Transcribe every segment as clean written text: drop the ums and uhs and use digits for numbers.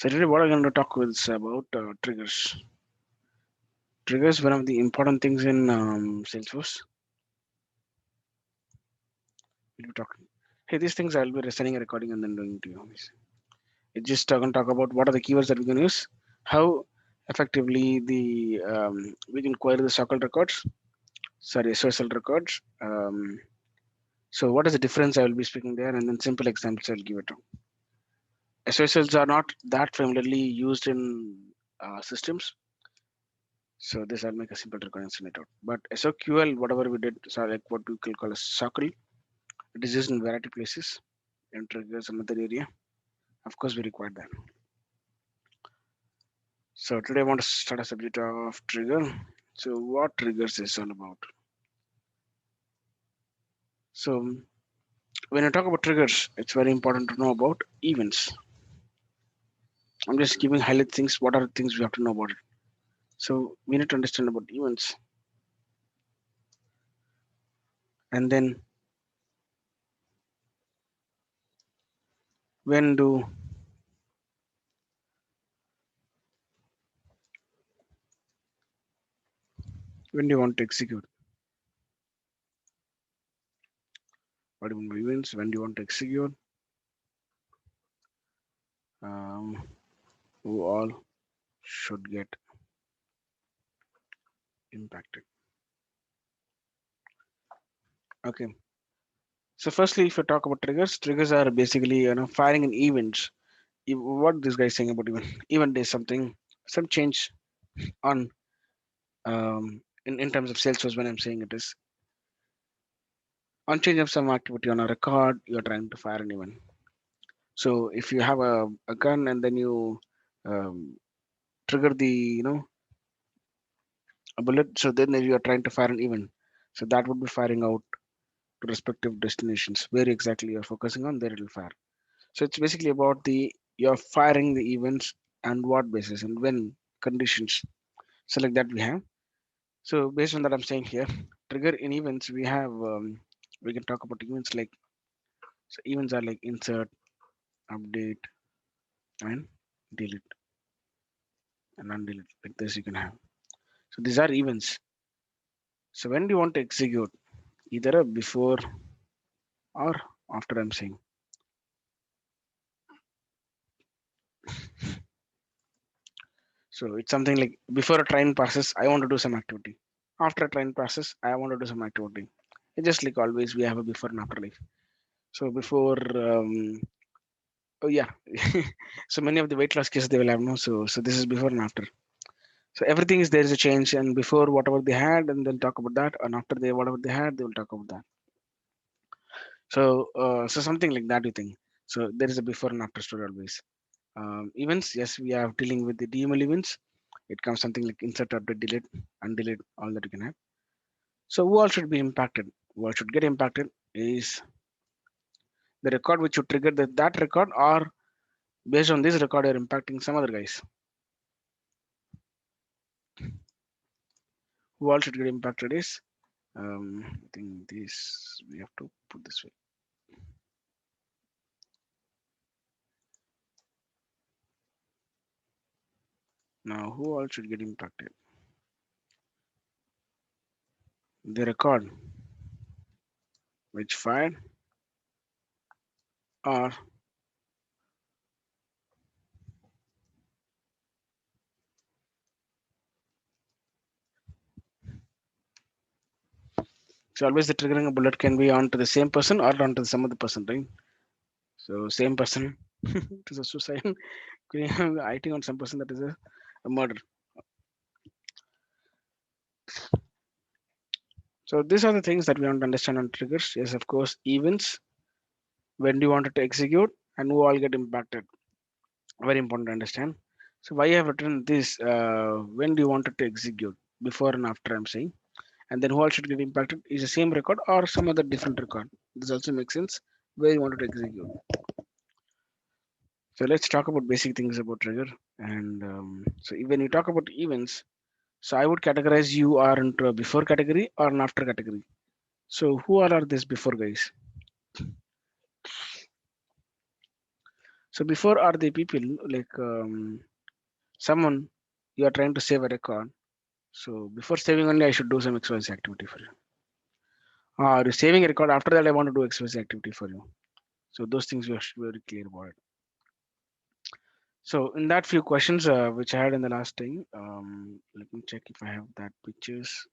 So today what I'm going to talk with is about triggers. Triggers, one of the important things in Salesforce. We'll be talking. Hey, these things I'll be sending a recording and then doing it to you. It's just going to talk about what are the keywords that we're going to use, how effectively the we can query the SQL records, sorry, SOSL records. So what is the difference I will be speaking there, and then simple examples I'll give it. SOSLs are not that familiarly used in systems. So this I'll make a simple recording and send it out. But SOQL, whatever we did, so like what we can call a SOQL, it is used in variety places in triggers and other area. Of course, we require that. So today I want to start a subject of trigger. So what triggers is all about? So when I talk about triggers, it's very important to know about events. I'm just giving highlight things. What are the things we have to know about it? So we need to understand about events, and then when do you want to execute? What do you mean by events? When do you want to execute? Um, who all should get impacted? Okay. So firstly, if you talk about triggers, triggers are basically firing in events. What this guy is saying about event is something, some change on in terms of Salesforce. When I'm saying it is on change of some activity on a record, you're trying to fire an event. So if you have a gun and then you um, trigger the a bullet, so then you are trying to fire an event. So that would be firing out to respective destinations where exactly you're focusing on. There it will fire. So it's basically about the you're firing the events and what basis and when conditions. So like that we have. So based on that, I'm saying here, trigger in events we have. We can talk about events like so events are like insert, update, and delete and undelete. Like this you can have. So these are events. So when do you want to execute? Either a before or after. I'm saying. So it's something like before a train passes, I want to do some activity. After a train passes, I want to do some activity. It's just like always, we have a before and after life. So before, oh yeah, so many of the weight loss cases they will have no. So this is before and after. So everything is there is a change, and before whatever they had, and then talk about that, and after they whatever they had, they will talk about that. So something like that you think. So there is a before and after story always. Events, yes, we are dealing with the DML events. It comes something like insert, update, delete, undelete, all that you can have. So who all should be impacted? What should get impacted is the record which you triggered that record, or based on this record you're impacting some other guys. Who all should get impacted is I think this we have to put this way. Now who all should get impacted? The record which fired, or so always the triggering a bullet can be onto the same person or onto some other person, right? So same person it is a suicide. I think on some person that is a murder. So these are the things that we want to understand on triggers. Yes, of course, events, when do you want it to execute, and who all get impacted. Very important to understand. So why I have written this, when do you want it to execute, before and after I'm saying, and then who all should get impacted is the same record or some other different record. This also makes sense where you want it to execute. So let's talk about basic things about trigger. And so when you talk about events, so I would categorize you are into a before category or an after category. So who all are these before guys? So before are the people like someone you are trying to save a record. So before saving only I should do some XYZ activity for you. Saving a record after that I want to do XYZ activity for you. So those things you should be very clear about it. So in that few questions which I had in the last time, let me check if I have that pictures.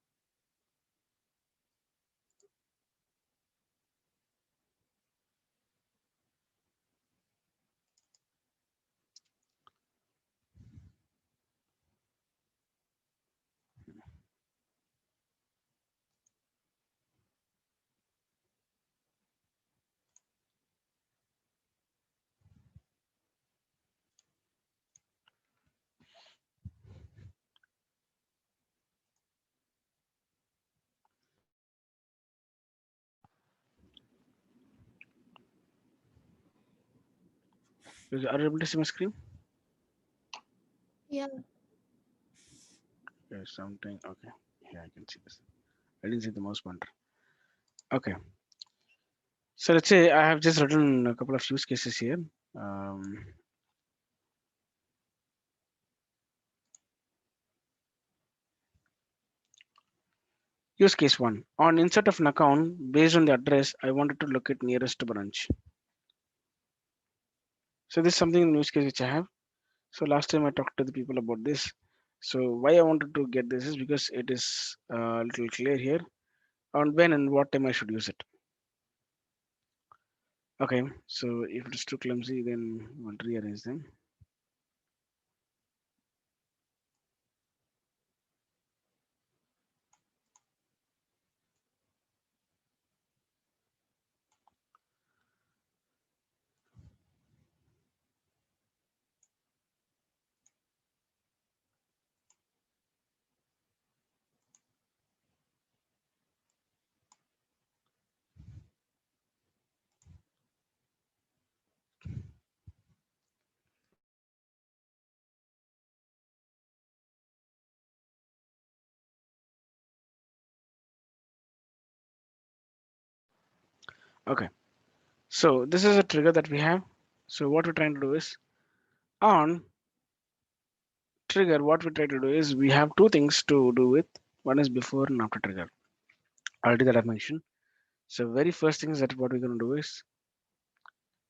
Are you able to see my screen? Yeah. Yes, something. Okay, yeah, I can see this. I didn't see the mouse pointer. Okay, so let's say I have just written a couple of use cases here. Um, Use case one: on insert of an account based on the address, I wanted to locate nearest branch. So this is something in use case which I have. So last time I talked to the people about this. So why I wanted to get this is because it is a little clear here on when and what time I should use it. Okay, so if it is too clumsy, then we'll rearrange them. Okay, so this is a trigger that we have. So what we're trying to do is on trigger, what we try to do is we have two things to do with. One is before and after trigger. Already that I mentioned. So very first thing is that what we're going to do is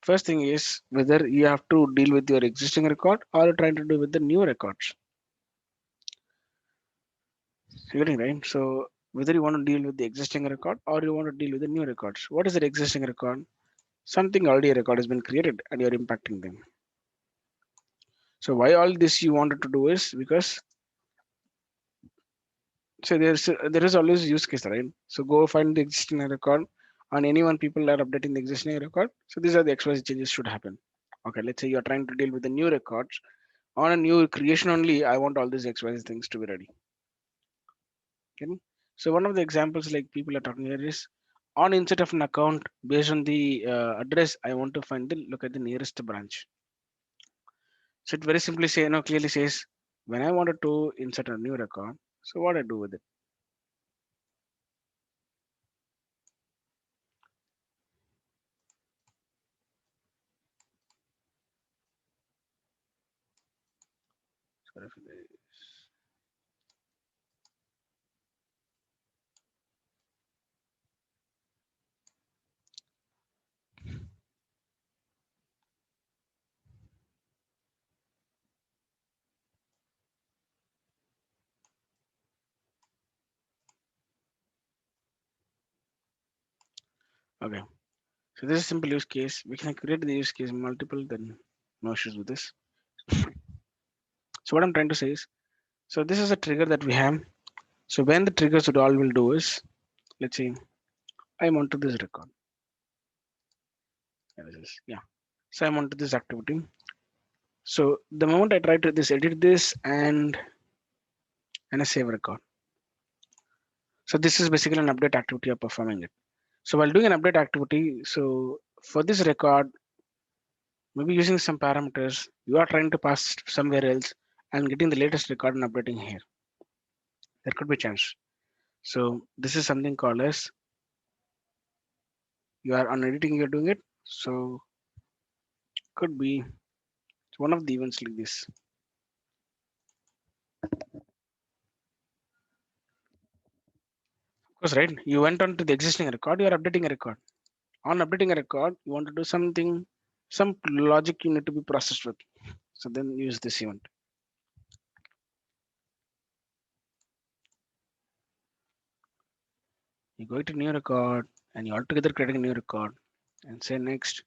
first thing is whether you have to deal with your existing record or you're trying to do with the new records. You're getting right. So whether you want to deal with the existing record or you want to deal with the new records. What is the existing record? Something already a record has been created and you're impacting them. So why all this you wanted to do is because so there is always use case, right? So go find the existing record on anyone people are updating the existing record. So these are the XYZ changes should happen. Okay, let's say you're trying to deal with the new records. On a new creation only, I want all these XYZ things to be ready. Okay. So one of the examples like people are talking here is on insert of an account based on the address, I want to find the look at the nearest branch. So it very simply say, clearly says when I wanted to insert a new record, so what I do with it. Sorry for the- Okay. So this is simple use case. We can create the use case multiple, then no issues with this. So what I'm trying to say is, so this is a trigger that we have. So when the triggers would all will do is, let's see, I'm onto this record. Yeah. So I'm onto this activity. So the moment I try to this edit this and a save record. So this is basically an update activity of performing it. So while doing an update activity, so for this record, maybe using some parameters, you are trying to pass somewhere else and getting the latest record and updating here. There could be chance. So this is something called as you are on editing, you're doing it. So could be. one of the events like this. Of course, right? You went on to the existing record, you are updating a record. On updating a record, you want to do something, some logic you need to be processed with. So then use this event. You go to new record and you altogether creating a new record and say next.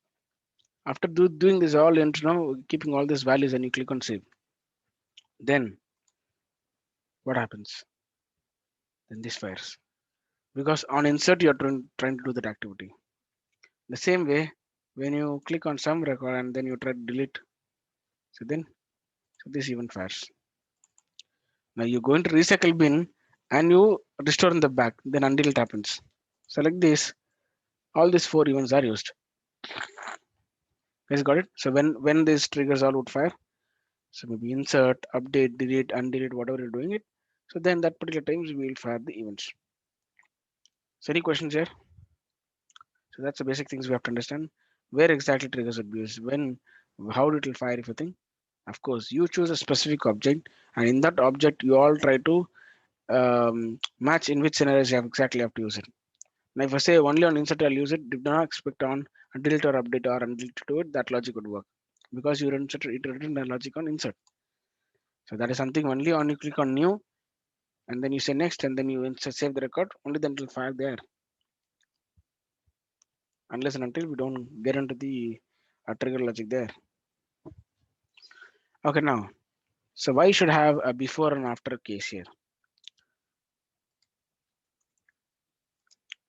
After doing this all, you know, keeping all these values and you click on save. Then what happens? Then this fires. Because on insert, you're trying to do that activity. The same way, when you click on some record and then you try to delete, so then so this event fires. Now you go into recycle bin and you restore in the back, then until it happens. So like this, all these four events are used. Guys, got it? So when these triggers all would fire, so maybe insert, update, delete, undelete, whatever you're doing it. So then that particular times we will fire the events. So any questions here? So that's the basic things we have to understand. Where exactly triggers would be used, when, how it will fire everything. Of course, you choose a specific object, and in that object, you all try to match in which scenarios you have exactly have to use it. Now, if I say only on insert I'll use it, do not expect on delete or update or undelete to do it. That logic would work because you written the logic on insert. So that is something only on you click on new and then you say next and then you insert, save the record. Only then it will fire there. Unless and until we don't get into the trigger logic there. Okay, now so why should have a before and after case here?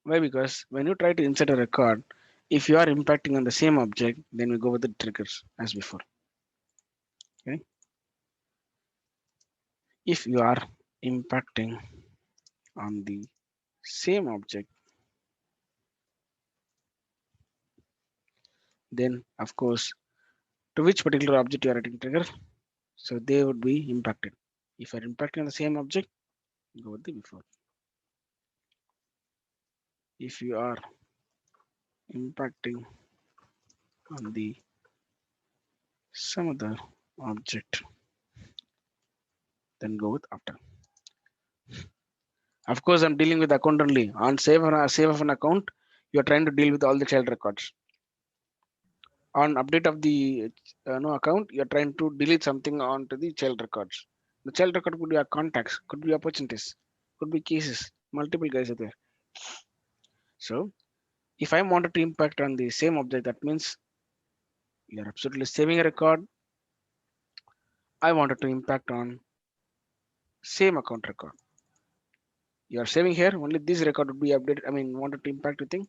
Why? Because when you try to insert a record, if you are impacting on the same object, then we go with the triggers as before. Okay. If you are impacting on the same object, then of course to which particular object you are writing trigger, so they would be impacted. If you are impacting on the same object, go with the before. If you are impacting on the some other object, then go with after. Of course, I'm dealing with account only. On save of an account, you're trying to deal with all the child records. On update of the no account, you're trying to delete something onto the child records. The child record could be our contacts, could be opportunities, could be cases. Multiple guys are there. So if I wanted to impact on the same object, that means you're absolutely saving a record. I wanted to impact on same account record. You are saving here, only this record would be updated. I mean, wanted to impact the thing.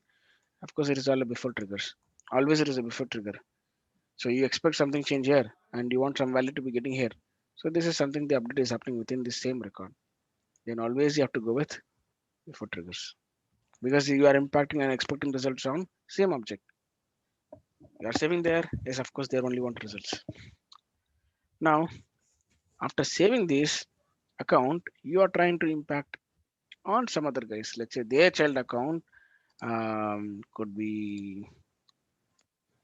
Of course, it is all a before triggers. Always it is a before trigger. So you expect something change here and you want some value to be getting here. So this is something the update is happening within this same record. Then always you have to go with before triggers. Because you are impacting and expecting results on same object. You are saving there, yes, of course, there only want results. Now, after saving this account, you are trying to impact on some other guys. Let's say their child account could be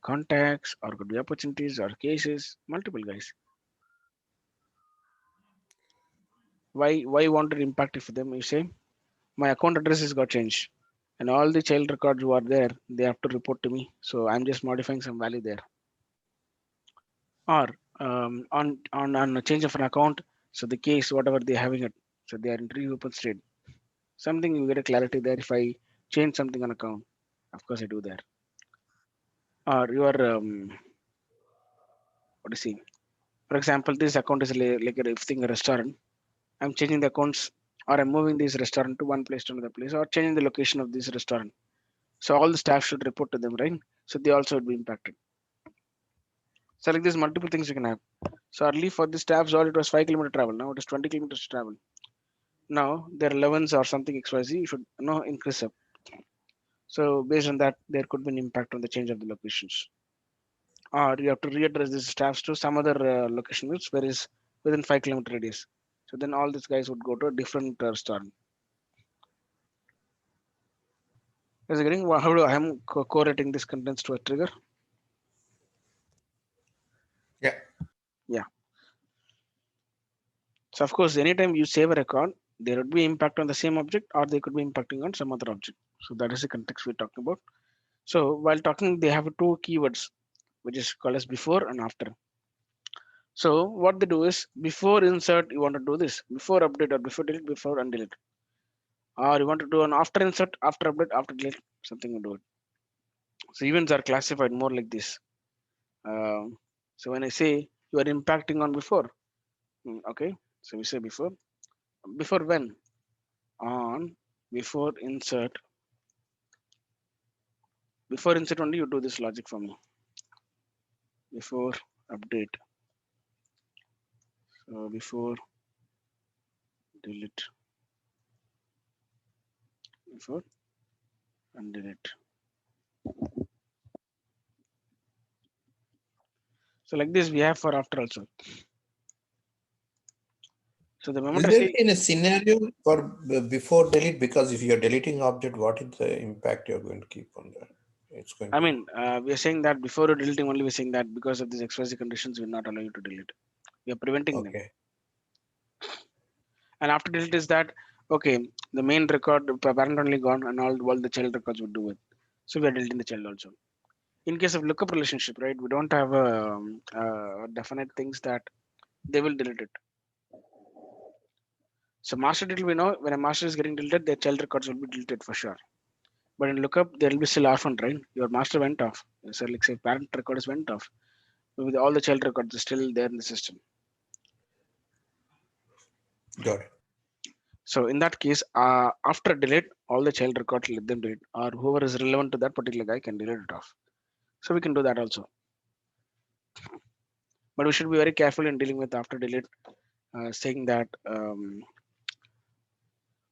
contacts or could be opportunities or cases, multiple guys. Why you want to impact it for them? You say my account address has got changed and all the child records who are there, they have to report to me. So I'm just modifying some value there. Or on a change of an account, so the case whatever they're having it, so they are in reopen state. Something you get a clarity there. If I change something on account, of course I do that. Or you are what do you see? For example, this account is like a if thing a restaurant. I'm changing the accounts or I'm moving this restaurant to one place to another place or changing the location of this restaurant. So all the staff should report to them, right? So they also would be impacted. So like there's multiple things you can have. So early for the staffs, all it was 5 kilometer travel. Now it is 20 kilometers to travel. Now their 11s or something XYZ you should increase up. So based on that, there could be an impact on the change of the locations. Or you have to readdress these staffs to some other location which where is within 5 kilometer radius. So then all these guys would go to a different restaurant. Is it getting how do I am correlating this contents to a trigger? Yeah. So of course, anytime you save a record, there would be impact on the same object or they could be impacting on some other object. So that is the context we're talking about. So while talking, they have two keywords, which is called as before and after. So what they do is before insert, you want to do this, before update or before delete, before undelete. Or you want to do an after insert, after update, after delete, something you do it. So events are classified more like this. So when I say you are impacting on before, okay. So we say before when, on, before insert only you do this logic for me. Before update, so before delete, before and delete. So like this we have for after also. So the moment Will I there say, be in a scenario for before delete? Because if you're deleting object, what is the impact you're going to keep on that? It's going I to mean, we are saying that before deleting only we're saying that because of these XYZ conditions we're not allowing you to delete. We are preventing them. okay. And after delete is that okay, the main record parent only gone and all the child records would do it. So we are deleting the child also. In case of lookup relationship, right, we don't have definite things that they will delete it. So master delete, we know when a master is getting deleted, the child records will be deleted for sure. But in lookup, there will be still orphaned, right? Your master went off. So like say parent record is went off. With all the child records are still there in the system. Got it. So in that case, after delete, all the child records let them delete, or whoever is relevant to that particular guy can delete it off. So we can do that also. But we should be very careful in dealing with after delete, saying that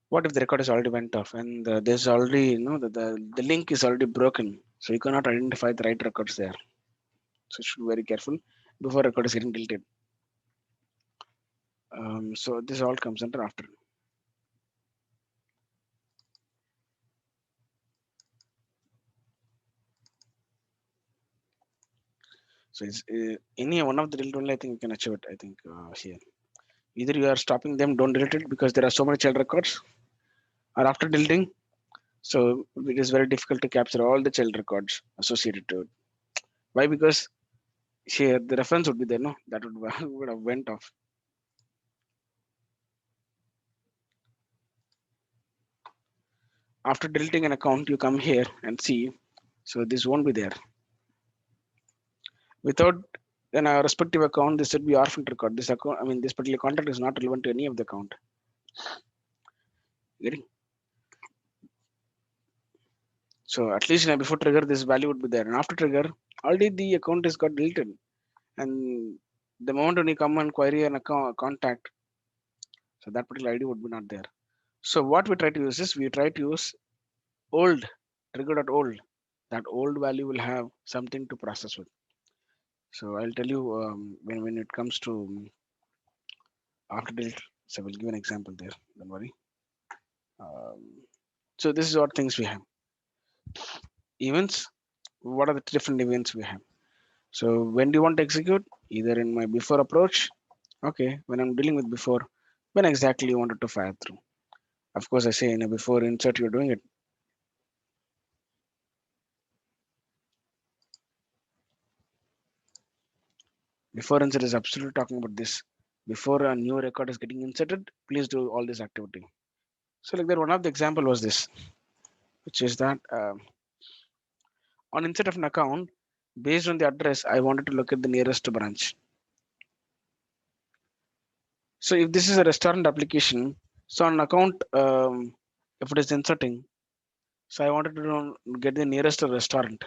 what if the record is already went off and there's already the link is already broken, so you cannot identify the right records there. So you should be very careful before record is getting deleted. So this all comes under after. So it's any one of the delete only I think you can achieve it. I think here either you are stopping them, don't delete it because there are so many child records, or after deleting, so it is very difficult to capture all the child records associated to it. Why? Because here the reference would be there, no, that would would have went off. After deleting an account, you come here and see, so this won't be there. Without then a respective account, this should be orphaned record. This account, I mean, this particular contact is not relevant to any of the account. Getting so at least in a before trigger, this value would be there, and after trigger, already the account is got deleted, and the moment when you come and query an account contact, so that particular ID would be not there. So what we try to use is we try to use old trigger.old. That old value will have something to process with. So I'll tell you when it comes to after delete. So we'll give an example there. Don't worry. Um, so this is what things we have. Events. What are the different events we have? So when do you want to execute? Either in my before approach. Okay. When I'm dealing with before, when exactly you wanted to fire through. Of course, I say in a before insert you're doing it. Before insert is absolutely talking about this. Before a new record is getting inserted, please do all this activity. So like that, one of the example was this, which is that on insert of an account, based on the address, I wanted to look at the nearest branch. So if this is a restaurant application, so on account, if it is inserting, so I wanted to get the nearest restaurant.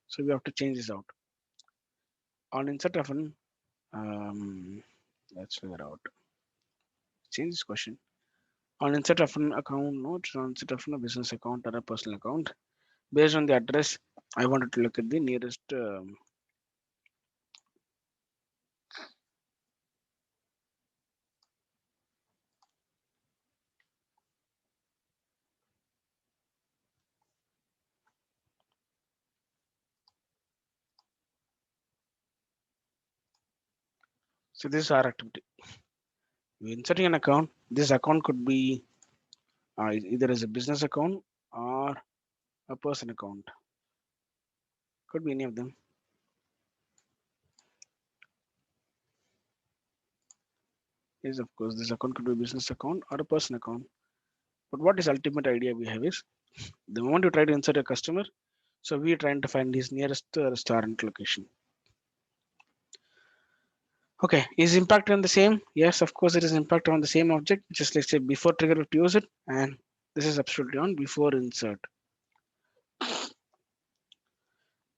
So we have to change this out. On insert of an, let's figure out. Change this question. On insert of an account, no, it's on insert of a business account or a personal account. Based on the address, I wanted to look at the nearest. So this is our activity. You're inserting an account. This account could be either as a business account or a person account. Could be any of them. Yes, of course, this account could be a business account or a person account. But what is ultimate idea we have is the moment you try to insert a customer, so we are trying to find his nearest restaurant location. Okay, is impact on the same? Yes, of course, it is impact on the same object. Just let's say before trigger to use it, and this is absolutely on before insert.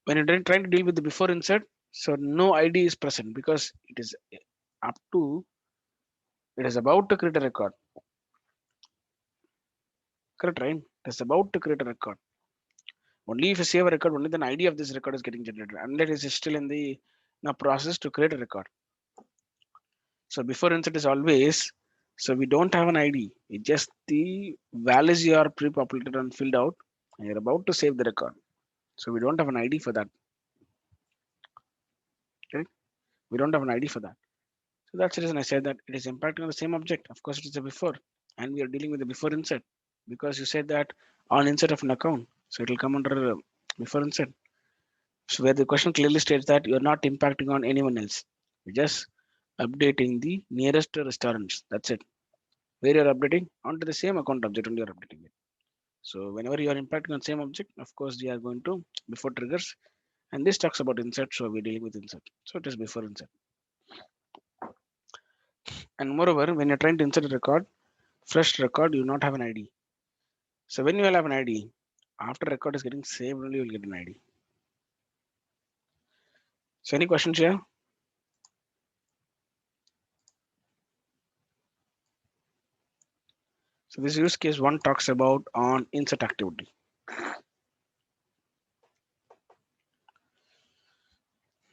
When you're trying to deal with the before insert, so no ID is present because it is up to it is about to create a record. Correct, right? It is about to create a record. Only if you save a record, only then ID of this record is getting generated, unless it is still in the now process to create a record. So before insert is always so we don't have an ID. It's just the values you are pre-populated and filled out, and you're about to save the record. So we don't have an ID for that. Okay? We don't have an ID for that. So that's the reason I said that it is impacting on the same object. Of course, it is a before, and we are dealing with the before insert because you said that on insert of an account, so it will come under before insert. So where the question clearly states that you are not impacting on anyone else. You're just updating the nearest restaurants. That's it. Where you're updating onto the same account object and you're updating it. So whenever you are impacting on same object, of course, they are going to before triggers. And this talks about insert, so we're dealing with insert. So it is before insert. And moreover, when you're trying to insert a record, fresh record, you not have an ID. So when you will have an ID, after record is getting saved, only you will get an ID. So any questions here? So this use case one talks about on insert activity.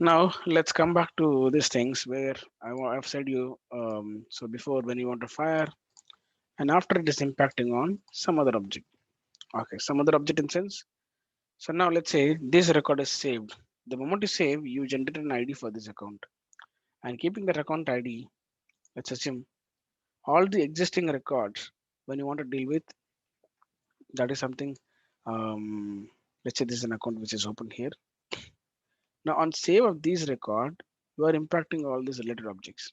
Now let's come back to these things where I've said you so before when you want to fire and after it is impacting on some other object. Okay, some other object in sense. So now let's say this record is saved. The moment you save, you generate an ID for this account. And keeping that account ID, let's assume all the existing records when you want to deal with that is something let's say this is an account which is open here. Now on save of these record, you are impacting all these related objects.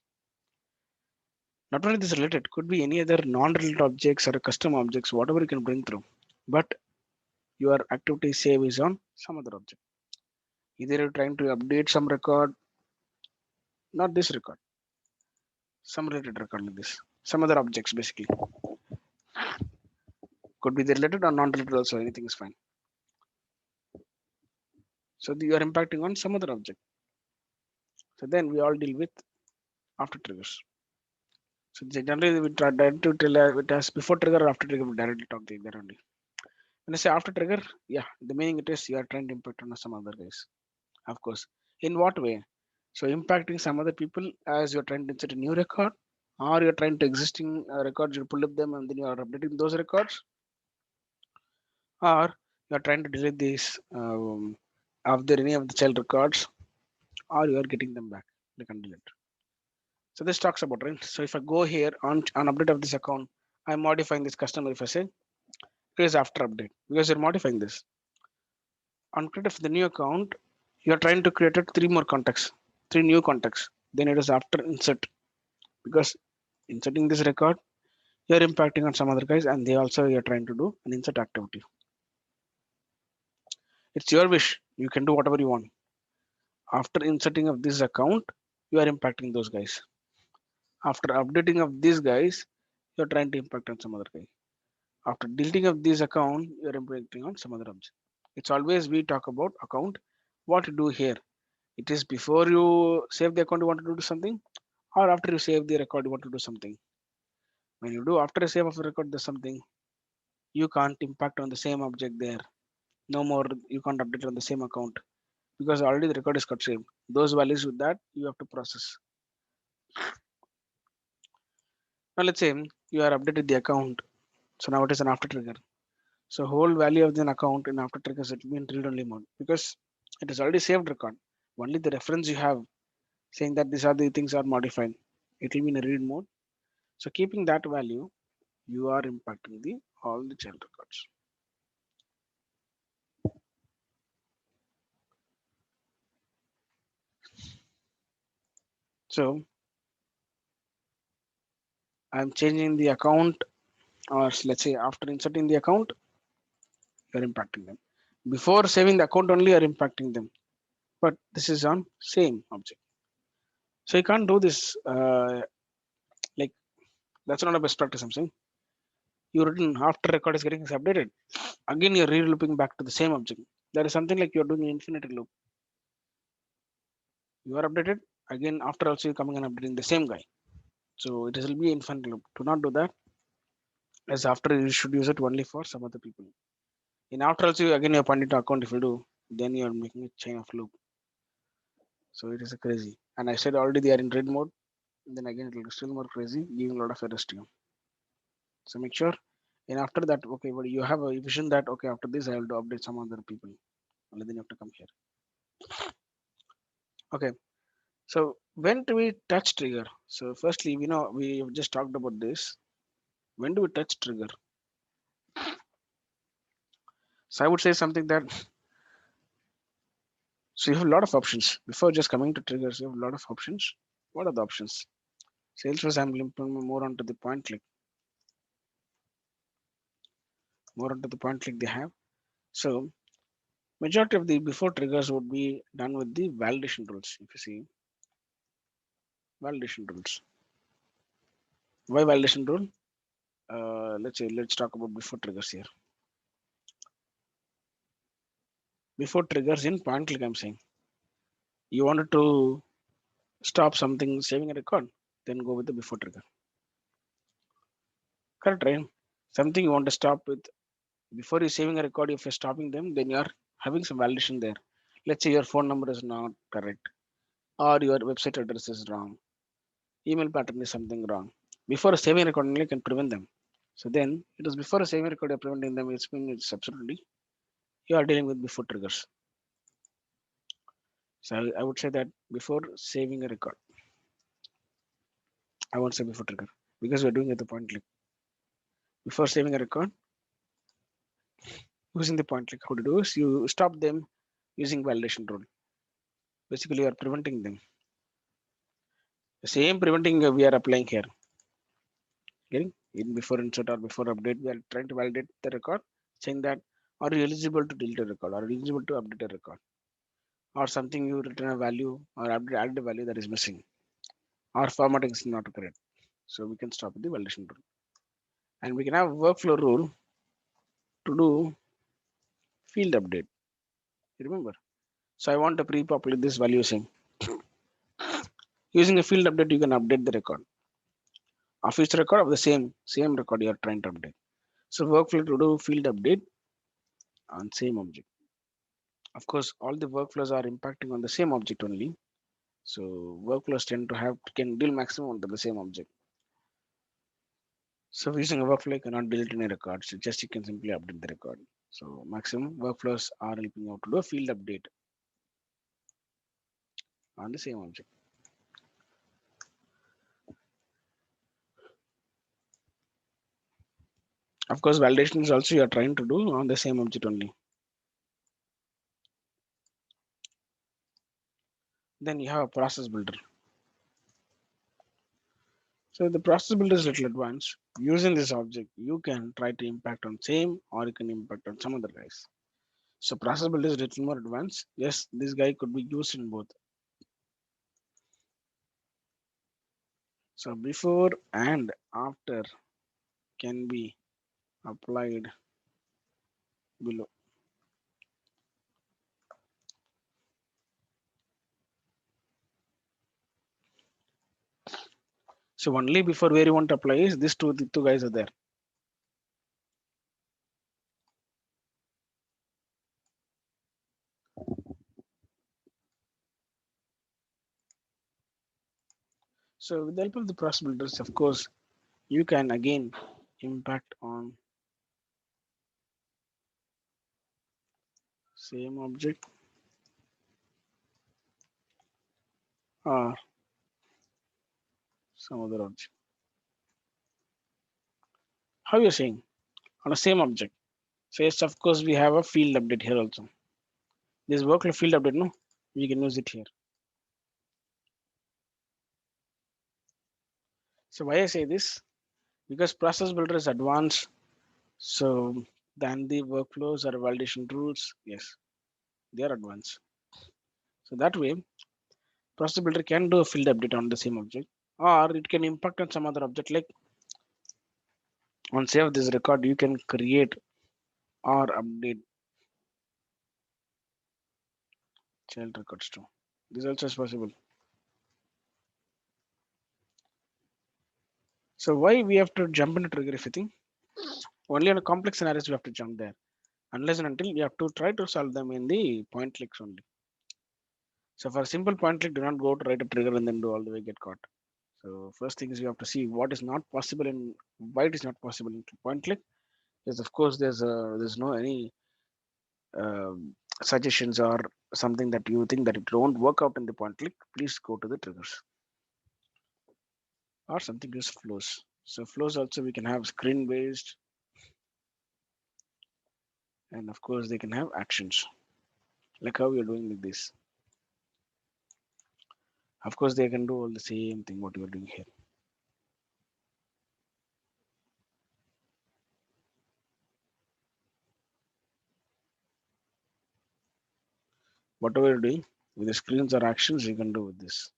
Not only this related, could be any other non-related objects or custom objects, whatever you can bring through. But your activity save is on some other object. Either you're trying to update some record, not this record, some related record like this, some other objects basically. Could be the related or non-related also, anything is fine. So you are impacting on some other object. So then we all deal with after triggers. So generally we try to tell it as before trigger or after trigger, we directly talk there only. When I say after trigger, yeah, the meaning it is you are trying to impact on some other guys. Of course. In what way? So impacting some other people as you're trying to insert a new record, or you're trying to existing records, you pull up them and then you are updating those records, or you're trying to delete these of there any of the child records, or you are getting them back. They can delete. So this talks about right. So if I go here on update of this account, I'm modifying this customer. If I say here's after update because you're modifying this on create of the new account, you're trying to create three more contacts, three new contacts. Then it is after insert because inserting this record, you're impacting on some other guys, and they also you're trying to do an insert activity. It's your wish. You can do whatever you want. After inserting of this account, you are impacting those guys. After updating of these guys, you're trying to impact on some other guy. After deleting of this account, you're impacting on some other object. It's always we talk about account. What to do here? It is before you save the account, you want to do something, or after you save the record, you want to do something. When you do after a save of the record, there's something you can't impact on the same object there. No more, you can't update on the same account because already the record is got saved. Those values with that you have to process. Now let's say you are updated the account. So now it is an after trigger. So whole value of the account in after triggers it will be in read only mode because it is already saved record. Only the reference you have saying that these are the things are modified. It will be in a read mode. So keeping that value, you are impacting the all the child records. So I'm changing the account, or let's say after inserting the account, you're impacting them. Before saving the account only, you're impacting them. But this is on same object. So you can't do this like that's not a best practice. I'm saying you written after record is getting updated. Again, you're re-looping back to the same object. That is something like you're doing an infinity loop. You are updated again after also you coming and updating the same guy. So it will be infinite loop. Do not do that. As after you should use it only for some other people. In after also again you're pointing to account if you do, then you're making a chain of loop. So it is a crazy. And I said already they are in read mode. Then again it will be still more crazy, giving a lot of errors to you. So make sure. And after that, okay, but you have a vision that okay after this I will do update some other people. Only then you have to come here. Okay. So when do we touch trigger? So firstly, we know we have just talked about this. When do we touch trigger? So I would say something that so you have a lot of options. Before just coming to triggers, you have a lot of options. What are the options? Salesforce I'm implementing more onto the point click, more onto the point click they have. So majority of the before triggers would be done with the validation rules. If you see validation rules, why validation rule? Let's say let's talk about before triggers here. Before triggers in point click, I'm saying you wanted to stop something saving a record, then go with the before trigger. Correct, right? Something you want to stop with before you're saving a record. If you're stopping them, then you're having some validation there. Let's say your phone number is not correct, or your website address is wrong, email pattern is something wrong. Before a saving record, only can prevent them. So then it is before a saving record you're preventing them. It's mean it's absolutely you are dealing with before triggers. So I would say that before saving a record, I won't say before trigger because we're doing at the point click. Before saving a record, using the point click, how to do is you stop them using validation rule. Basically, you are preventing them. The same preventing we are applying here. Getting in before insert or before update, we are trying to validate the record, saying that are you eligible to delete a record, or eligible to update a record, or something you return a value or add a value that is missing, or formatting is not correct. So we can stop the validation rule, and we can have workflow rule to do field update. You remember? So I want to pre-populate this value saying using a field update, you can update the record of each record of the same record you are trying to update. So workflow to do field update on same object. Of course, all the workflows are impacting on the same object only. So workflows tend to have can deal maximum onto the same object. So using a workflow, you cannot delete any records. So just you can simply update the record. So maximum workflows are helping out to do a field update on the same object. Of course, validation is also you are trying to do on the same object only. Then you have a process builder. So the process builder is little advanced. Using this object, you can try to impact on same or you can impact on some other guys. So process builder is little more advanced. Yes, this guy could be used in both. So before and after can be applied below. So only before where you want to apply is these the two guys are there. So with the help of the process builders, of course, you can again impact on same object or some other object. How you're saying on the same object. So yes, of course we have a field update here also. This workflow field update, no, we can use it here. So why I say this? Because process builder is advanced, so than the workflows or validation rules. Yes, they are advanced. So that way, process builder can do a field update on the same object, or it can impact on some other object. Like on save this record, you can create or update child records too. This also is possible. So why we have to jump into trigger if you think? Only on a complex scenarios we have to jump there. Unless and until you have to try to solve them in the point clicks only. So for a simple point click, do not go to write a trigger and then do all the way get caught. So first thing is you have to see what is not possible and why it is not possible in point click. Is of course there's no any suggestions or something that you think that it won't work out in the point click. Please go to the triggers or something is flows. So flows also we can have screen based and of course they can have actions like how you're doing with this. Of course they can do all the same thing what you're doing here. Whatever you're doing with the screens or actions you can do with this.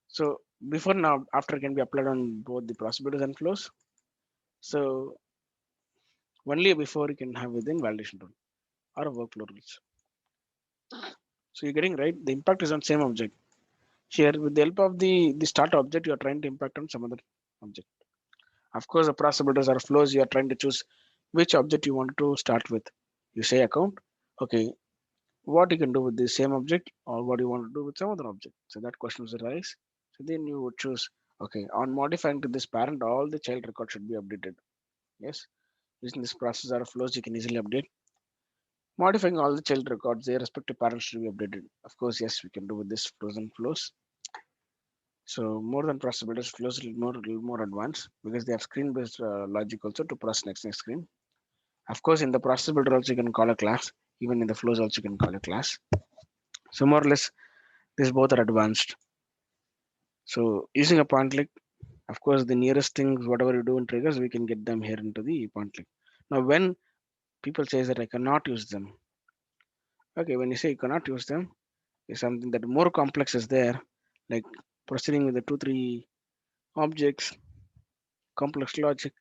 So before now after can be applied on both the possibilities and flows. So only before you can have within validation tool or a workflow rules. So you're getting right. The impact is on same object. Here with the help of the start object, you are trying to impact on some other object. Of course, the possibilities or flows you are trying to choose which object you want to start with. You say account. Okay, what you can do with the same object or what you want to do with some other object. So that question will arise. So then you would choose, okay, on modifying to this parent, all the child record should be updated. Yes, using this process or flows, you can easily update. Modifying all the child records, their respective parents should be updated. Of course, yes, we can do with this flows and flows. So more than process builders, flows little more advanced because they have screen-based logic also to process next screen. Of course, in the process builder also you can call a class. Even in the flows also you can call a class. So more or less, these both are advanced. So using a point click, of course, the nearest things, whatever you do in triggers, we can get them here into the point click. Now, when people say that I cannot use them, okay, when you say you cannot use them, is something that more complex is there, like proceeding with the two, three objects, complex logic.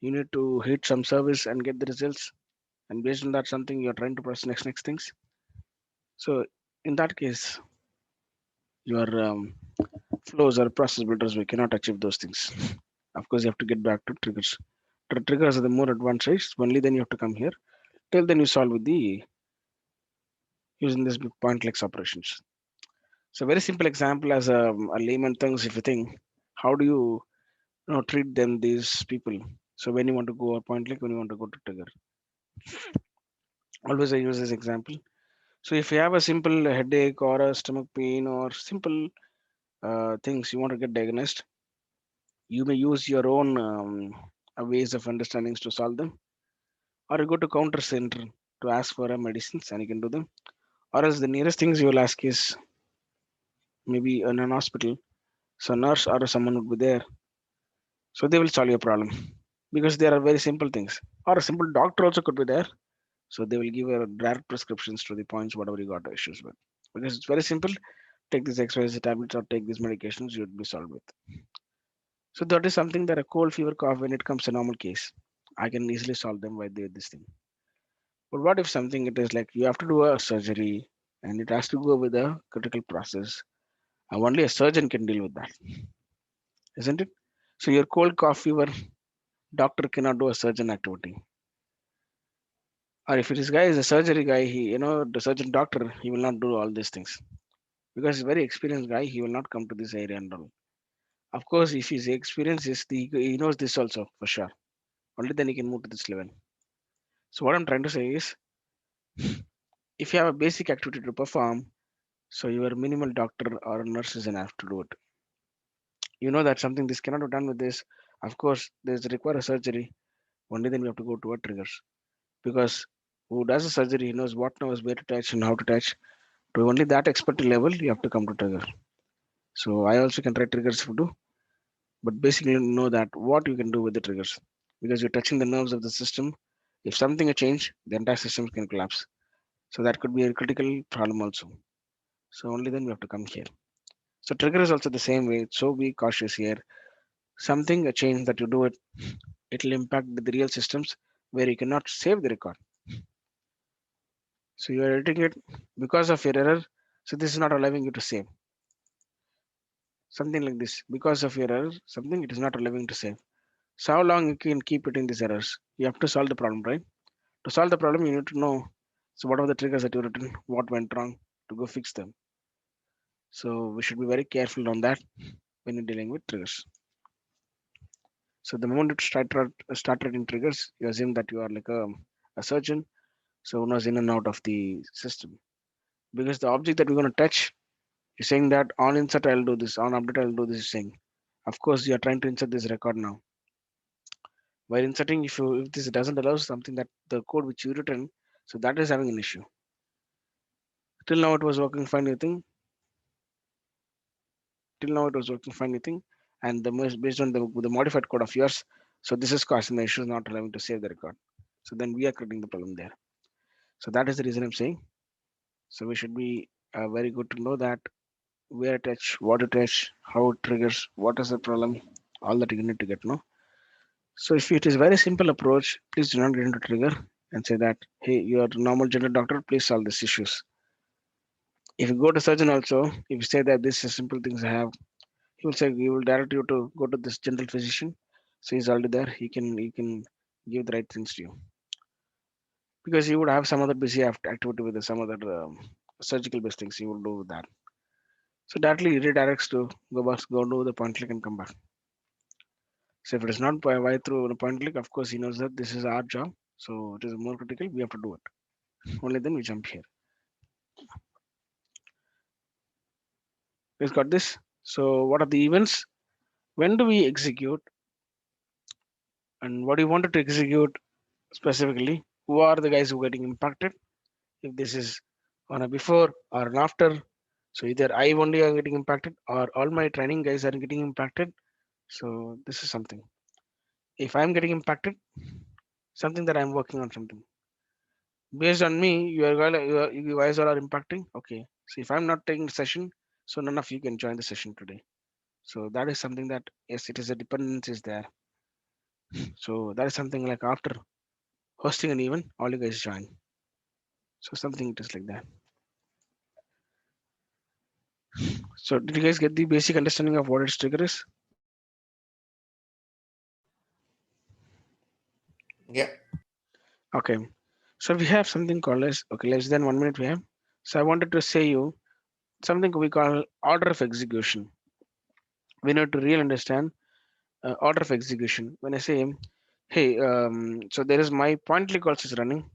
You need to hit some service and get the results, and based on that, something you're trying to process next things. So in that case, your flows or process builders we cannot achieve those things. Of course, you have to get back to triggers. Triggers are the more advanced rates. Only then you have to come here. Till then you solve with the using this point clicks operations. So very simple example as a layman things. If you think, how do you treat them these people? So when you want to go a point click, when you want to go to trigger, always I use this example. So if you have a simple headache or a stomach pain or simple things you want to get diagnosed, you may use your own ways of understandings to solve them, or you go to counter center to ask for a medicines and you can do them. Or else the nearest things you will ask is maybe in an hospital, so nurse or someone would be there, so they will solve your problem because there are very simple things. Or a simple doctor also could be there, so they will give you direct prescriptions to the points whatever you got issues with. Because it's very simple. Take these XYZ tablets or take these medications, you'd be solved with. So that is something that a cold fever cough when it comes to normal case, I can easily solve them by this thing. But what if something it is like you have to do a surgery and it has to go with a critical process, and only a surgeon can deal with that, isn't it? So your cold cough fever, doctor cannot do a surgeon activity. Or if this guy is a surgery guy, the surgeon doctor, he will not do all these things because he's a very experienced guy. He will not come to this area and all. Of course, if his experience is he knows this also for sure. Only then he can move to this level. So what I'm trying to say is, if you have a basic activity to perform, so your minimal doctor or nurse is enough to do it. You know that something this cannot be done with this. Of course, there's require a surgery. Only then we have to go toward triggers because who does a surgery he knows what knows where to touch and how to touch. To only that expert level, you have to come to trigger. So I also can try triggers if you do, but basically you know that what you can do with the triggers because you're touching the nerves of the system. If something a change, the entire system can collapse. So that could be a critical problem also. So only then we have to come here. So trigger is also the same way. So be cautious here. Something a change that you do it, it'll impact the real systems where you cannot save the record. So you are editing it because of your error. So this is not allowing you to save something like this because of your error. Something it is not allowing to save. So how long you can keep hitting these errors? You have to solve the problem, right? To solve the problem, you need to know. So what are the triggers that you written? What went wrong? To go fix them. So we should be very careful on that when you're dealing with triggers. So the moment you start writing triggers, you assume that you are like a surgeon, so who knows in and out of the system. Because the object that we're going to touch, you're saying that on insert I'll do this, on update I'll do this. You're saying, of course, you are trying to insert this record now. While inserting, if this doesn't allow something that the code which you written, so that is having an issue. Till now it was working fine, you think? Till now it was working fine, you think? And based on the modified code of yours, so this is causing the issue, not allowing to save the record. So then we are creating the problem there. So that is the reason I'm saying. So we should be very good to know that where to touch, what to touch, how it triggers, what is the problem, all that you need to get know. So if it is very simple approach, please do not get into trigger and say that, hey, you are a normal general doctor, please solve these issues. If you go to surgeon also, if you say that this is simple things I have, he will say he will direct you to go to this general physician. So he's already there. He can give the right things to you because you would have some other busy activity with some other surgical based things. You will do with that. So directly redirects to go do the point click and come back. So if it is not by why through the point click, of course he knows that this is our job. So it is more critical. We have to do it. Only then we jump here. We've got this. So what are the events? When do we execute? And what do you wanted to execute specifically? Who are the guys who are getting impacted? If this is on a before or an after. So either I only are getting impacted or all my training guys are getting impacted. So this is something. If I'm getting impacted, something that I'm working on something. Based on me, you guys all are impacting. Okay. So if I'm not taking the session, so none of you can join the session today. So that is something that yes, it is a dependence is there. So that is something like after hosting an event, all you guys join. So something it is like that. So did you guys get the basic understanding of what its trigger is? Yeah. Okay. So we have something called as okay, less than 1 minute we have. So I wanted to say you something we call order of execution. We need to really understand order of execution. When I say, hey, so there is my point click also is running,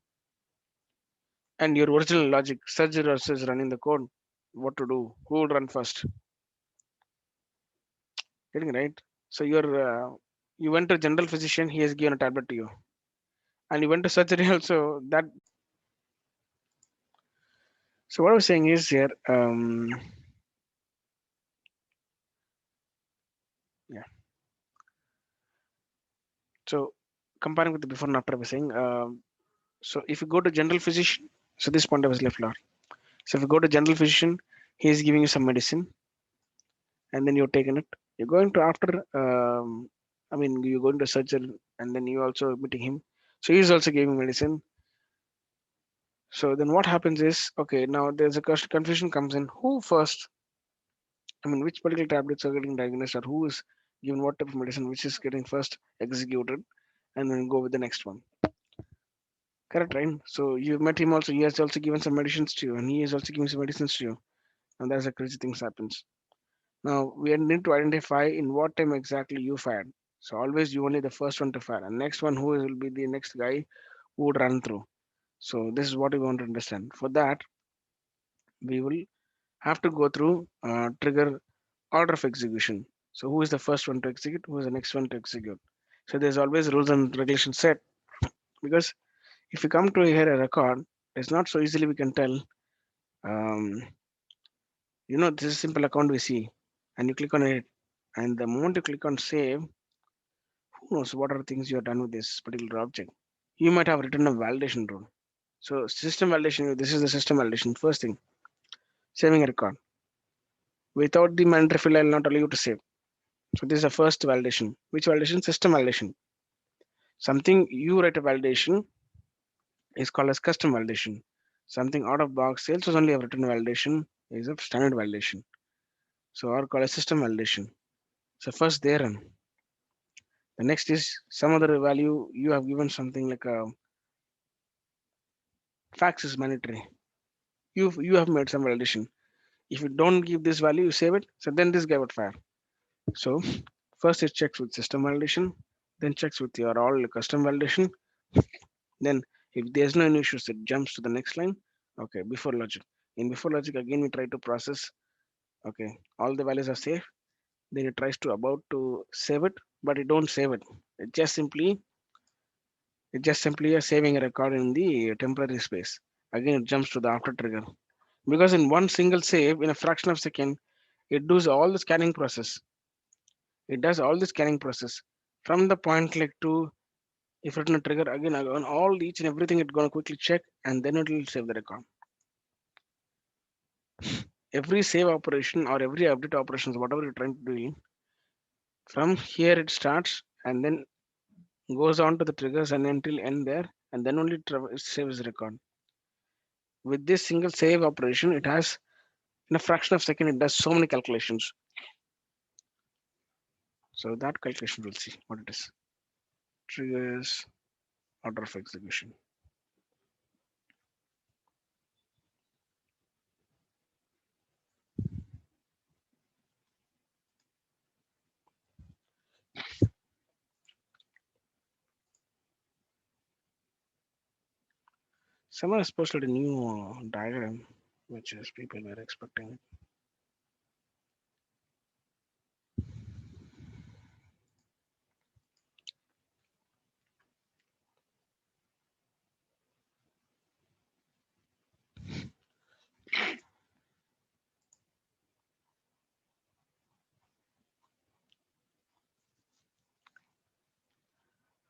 and your original logic surgery also is running the code. What to do? Who would run first? Getting it right? So you went to general physician. He has given a tablet to you, and you went to surgery also. That so what I was saying is here. Yeah. So comparing with the before and after, I was saying. So if you go to general physician, so this point I was left out. So if you go to general physician, he is giving you some medicine, and then you're taking it. You're going to after, I mean, you're going to surgery, and then you also meeting him. So he's also giving medicine. So then what happens is, okay, now there's a confusion comes in. Who first? I mean, which particular tablets are getting diagnosed, or who is given what type of medicine, which is getting first executed, and then go with the next one. Correct, right? So you met him also. He has also given some medicines to you, and he is also giving some medicines to you. And that's a crazy things happens. Now we need to identify in what time exactly you fired. So always you only the first one to fire, and next one who will be the next guy who would run through. So this is what we want to understand. For that, we will have to go through trigger order of execution. So who is the first one to execute? Who is the next one to execute? So there's always rules and regulations set, because if you come to here a record, it's not so easily we can tell. Um, this is a simple account we see, and you click on it, and the moment you click on save, who knows what are things you have done with this particular object. You might have written a validation rule. So system validation, this is the system validation. First thing, saving a record. Without the mandatory field, I will not allow you to save. So this is the first validation. Which validation? System validation. Something you write a validation is called as custom validation. Something out of box sales was only a written validation is a standard validation. So or called as system validation. So first there run. The next is some other value you have given something like a fax is mandatory. You have made some validation. If you don't give this value, you save it. So then this guy would fire. So first it checks with system validation, then checks with your all custom validation. Then if there's no any issues, it jumps to the next line. Okay, before logic. In before logic again we try to process. Okay, all the values are safe. Then it tries to about to save it, but it don't save it. It just simply a saving a record in the temporary space. Again it jumps to the after trigger. Because in one single save in a fraction of a second, it does all the scanning process. It does all the scanning process from the point like to if written a trigger again all each and everything it's gonna quickly check and then it will save the record. Every save operation or every update operations, whatever you're trying to do, from here it starts and then goes on to the triggers and until end there, and then only it saves the record. With this single save operation, it has in a fraction of a second it does so many calculations. So that calculation we'll see what it is. Triggers, order of execution. Someone has posted a new diagram, which is people were expecting.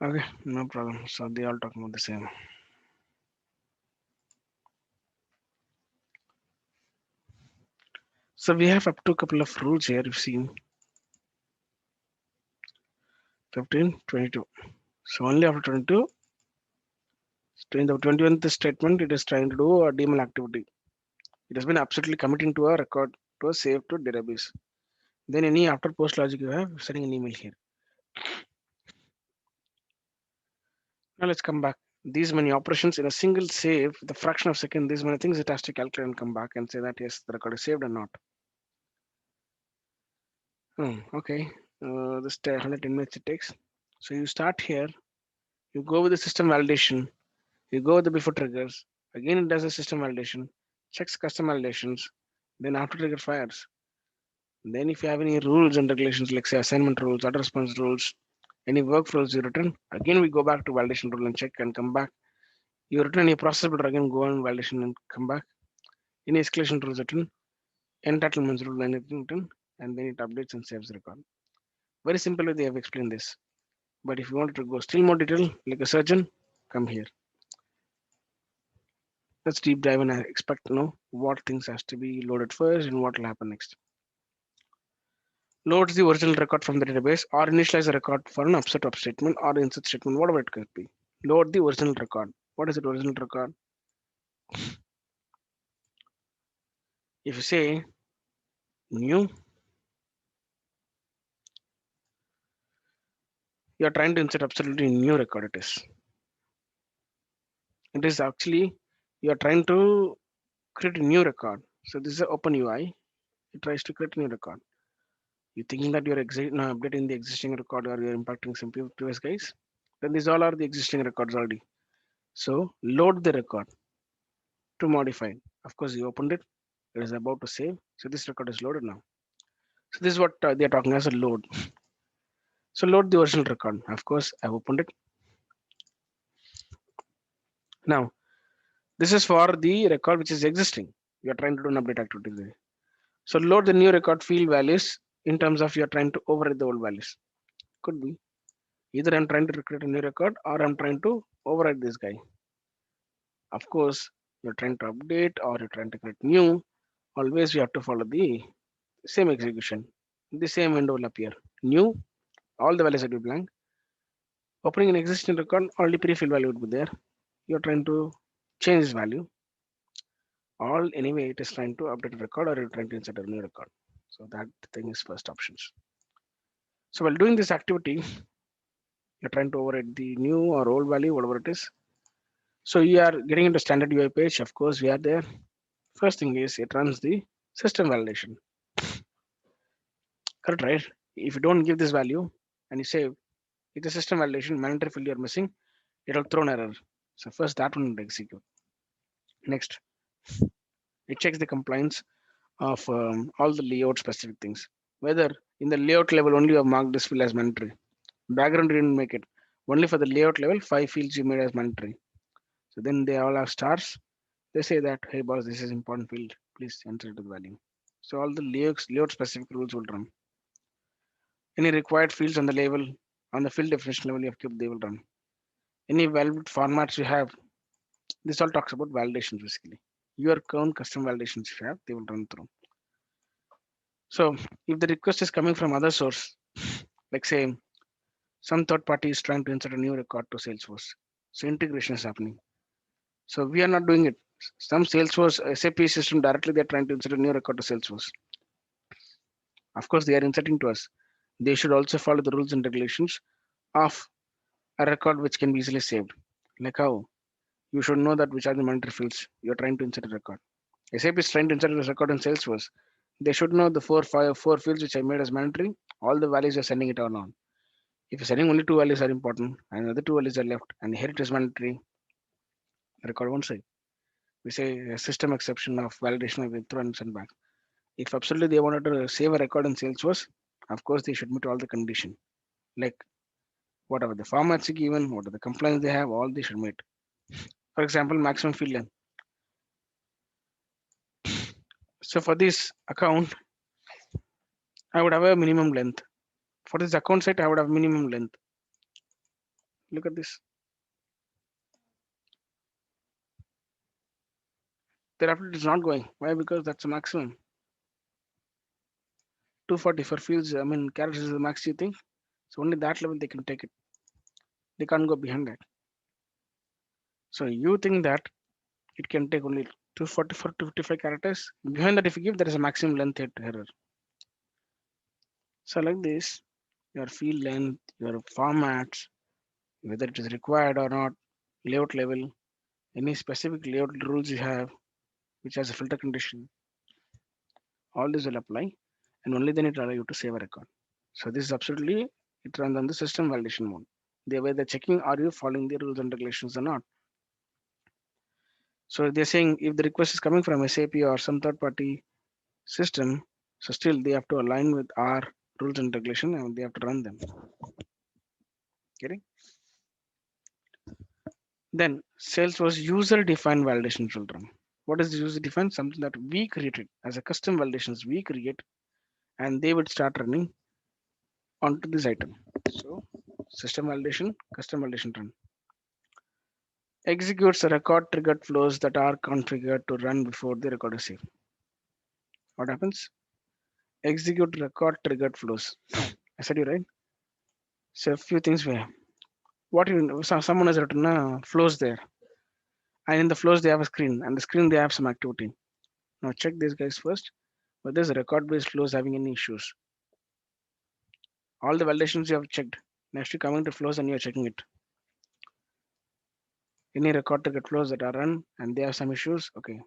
Okay, no problem. So they all talking about the same. So we have up to a couple of rules here. You've seen 15, 22. So only after 22, in the 21st statement, it is trying to do a DML activity. It has been absolutely committing to a record to a save to database. Then any after post logic you have sending an email here. Now let's come back. These many operations in a single save, the fraction of second, these many things it has to calculate and come back and say that yes, the record is saved or not. Okay, this 110 minutes it takes. So you start here, you go with the system validation, you go with the before triggers. Again, it does a system validation, checks custom validations, then after trigger fires. Then if you have any rules and regulations like say assignment rules, auto response rules, any workflows you written, again we go back to validation rule and check and come back. You written any process but again go on validation and come back. Any escalation rules written, entitlements rule anything written, and then it updates and saves the record. Very simple way they have explained this. But if you want to go still more detail, like a surgeon, come here. Let's deep dive and I expect to know what things has to be loaded first and what will happen next. Loads the original record from the database or initialize a record for an upset up statement or insert statement, whatever it could be. Load the original record. What is the original record? If you say new, you are trying to insert absolutely new record. It is. It is actually you are trying to create a new record. So this is an open UI. It tries to create a new record. You thinking that you're updating the existing record or you're impacting some previous guys? Then these all are the existing records already. So load the record to modify. Of course, you opened it. It is about to save. So this record is loaded now. So this is what they are talking as a load. So load the original record. Of course, I've opened it. Now, this is for the record which is existing. You are trying to do an update activity there. So load the new record field values in terms of you are trying to override the old values. Could be either I'm trying to create a new record or I'm trying to override this guy. Of course, you're trying to update or you're trying to create new. Always you have to follow the same execution. The same window will appear. New, all the values will be blank. Opening an existing record, only pre-filled value would be there. You're trying to change this value. All anyway, it is trying to update a record or you're trying to insert a new record. So that thing is first options. So while doing this activity, you're trying to override the new or old value, whatever it is. So you are getting into standard UI page. Of course, we are there. First thing is it runs the system validation. Correct, right? If you don't give this value and you say it's a system validation, mandatory field you're missing, it'll throw an error. So first that one will execute. Next, it checks the compliance of all the layout specific things. Whether in the layout level only you have marked this field as mandatory. Background you didn't make it. Only for the layout level, 5 fields you made as mandatory. So then they all have stars. They say that, hey boss, this is important field. Please enter it to the value. So all the layout specific rules will run. Any required fields on the label, on the field definition level you have kept, they will run. Any valid formats you have, this all talks about validations basically. Your own custom validations you have, they will run through. So if the request is coming from other source, like say some third party is trying to insert a new record to Salesforce, so integration is happening. So we are not doing it. Some Salesforce SAP system directly they're trying to insert a new record to Salesforce. Of course, they are inserting to us. They should also follow the rules and regulations of a record which can be easily saved. Like how you should know that which are the mandatory fields you're trying to insert a record. SAP is trying to insert this record in Salesforce. They should know the four fields which I made as mandatory. All the values you're sending it on. If you're sending only two values are important and the other two values are left and here it is mandatory, record won't save. We say a system exception of validation of throw and send back. If absolutely they wanted to save a record in Salesforce, of course they should meet all the condition. Like whatever the formats given, what are the compliance they have, all they should meet. For example, maximum field length. So for this account, I would have a minimum length. For this account set, I would have minimum length. Look at this. Thereafter it is not going. Why? Because that's a maximum. 240 for fields, I mean characters is the max you think. So only that level they can take it. They can't go behind that. So you think that it can take only 244 to 55 characters. Behind that, if you give, there is a maximum length error. So like this, your field length, your formats, whether it is required or not, layout level, any specific layout rules you have, which has a filter condition, all this will apply, and only then it will allow you to save a record. So this is absolutely it runs on the system validation mode. They were the checking are you following the rules and regulations or not. So they're saying if the request is coming from SAP or some third party system, so still they have to align with our rules and regulation and they have to run them. Getting? Then Salesforce user defined validation will run. What is user defined? Something that we created as a custom validations we create and they would start running onto this item. So system validation, custom validation run. Executes the record triggered flows that are configured to run before the record is saved. What happens? Execute record triggered flows. I said you right. So a few things we have. What you someone has written flows there, and in the flows they have a screen, and the screen they have some activity. Now check these guys first. Whether this record based flows having any issues. All the validations you have checked. Next you coming to flows and you are checking it. Any record triggered flows that are run and they have some issues. Okay.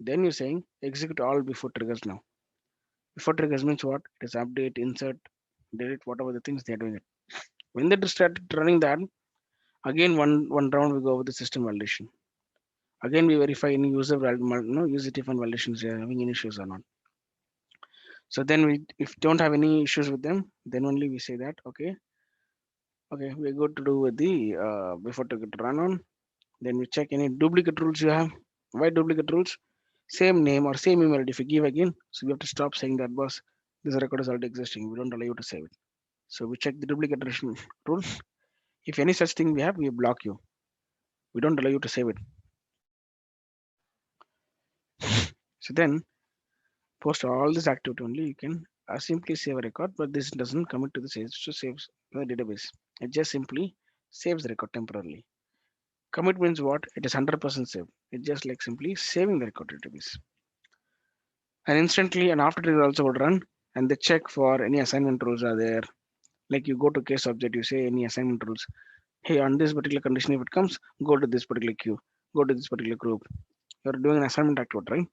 Then you're saying execute all before triggers now. Before triggers means what? It is update, insert, delete, whatever the things they are doing it. When they start running that, again one round we go over the system validation. Again we verify any user no user defined validations they are having any issues or not. So then we, if don't have any issues with them, then only we say that okay, we're good to do with the before to get run on. Then we check any duplicate rules you have. Why duplicate rules? Same name or same email if you give again. So we have to stop saying that, boss, this record is already existing. We don't allow you to save it. So we check the duplicate rule. If any such thing we have, we block you. We don't allow you to save it. So then post all this activity only you can simply save a record, but this doesn't commit to the sales to save the database. It just simply saves the record temporarily. Commit means what? It is 100% saved. It's just like simply saving the record database. And instantly an after trigger also would run and they check for any assignment rules are there. Like you go to case object, you say any assignment rules. Hey, on this particular condition, if it comes, go to this particular queue, go to this particular group. You're doing an assignment activity, right?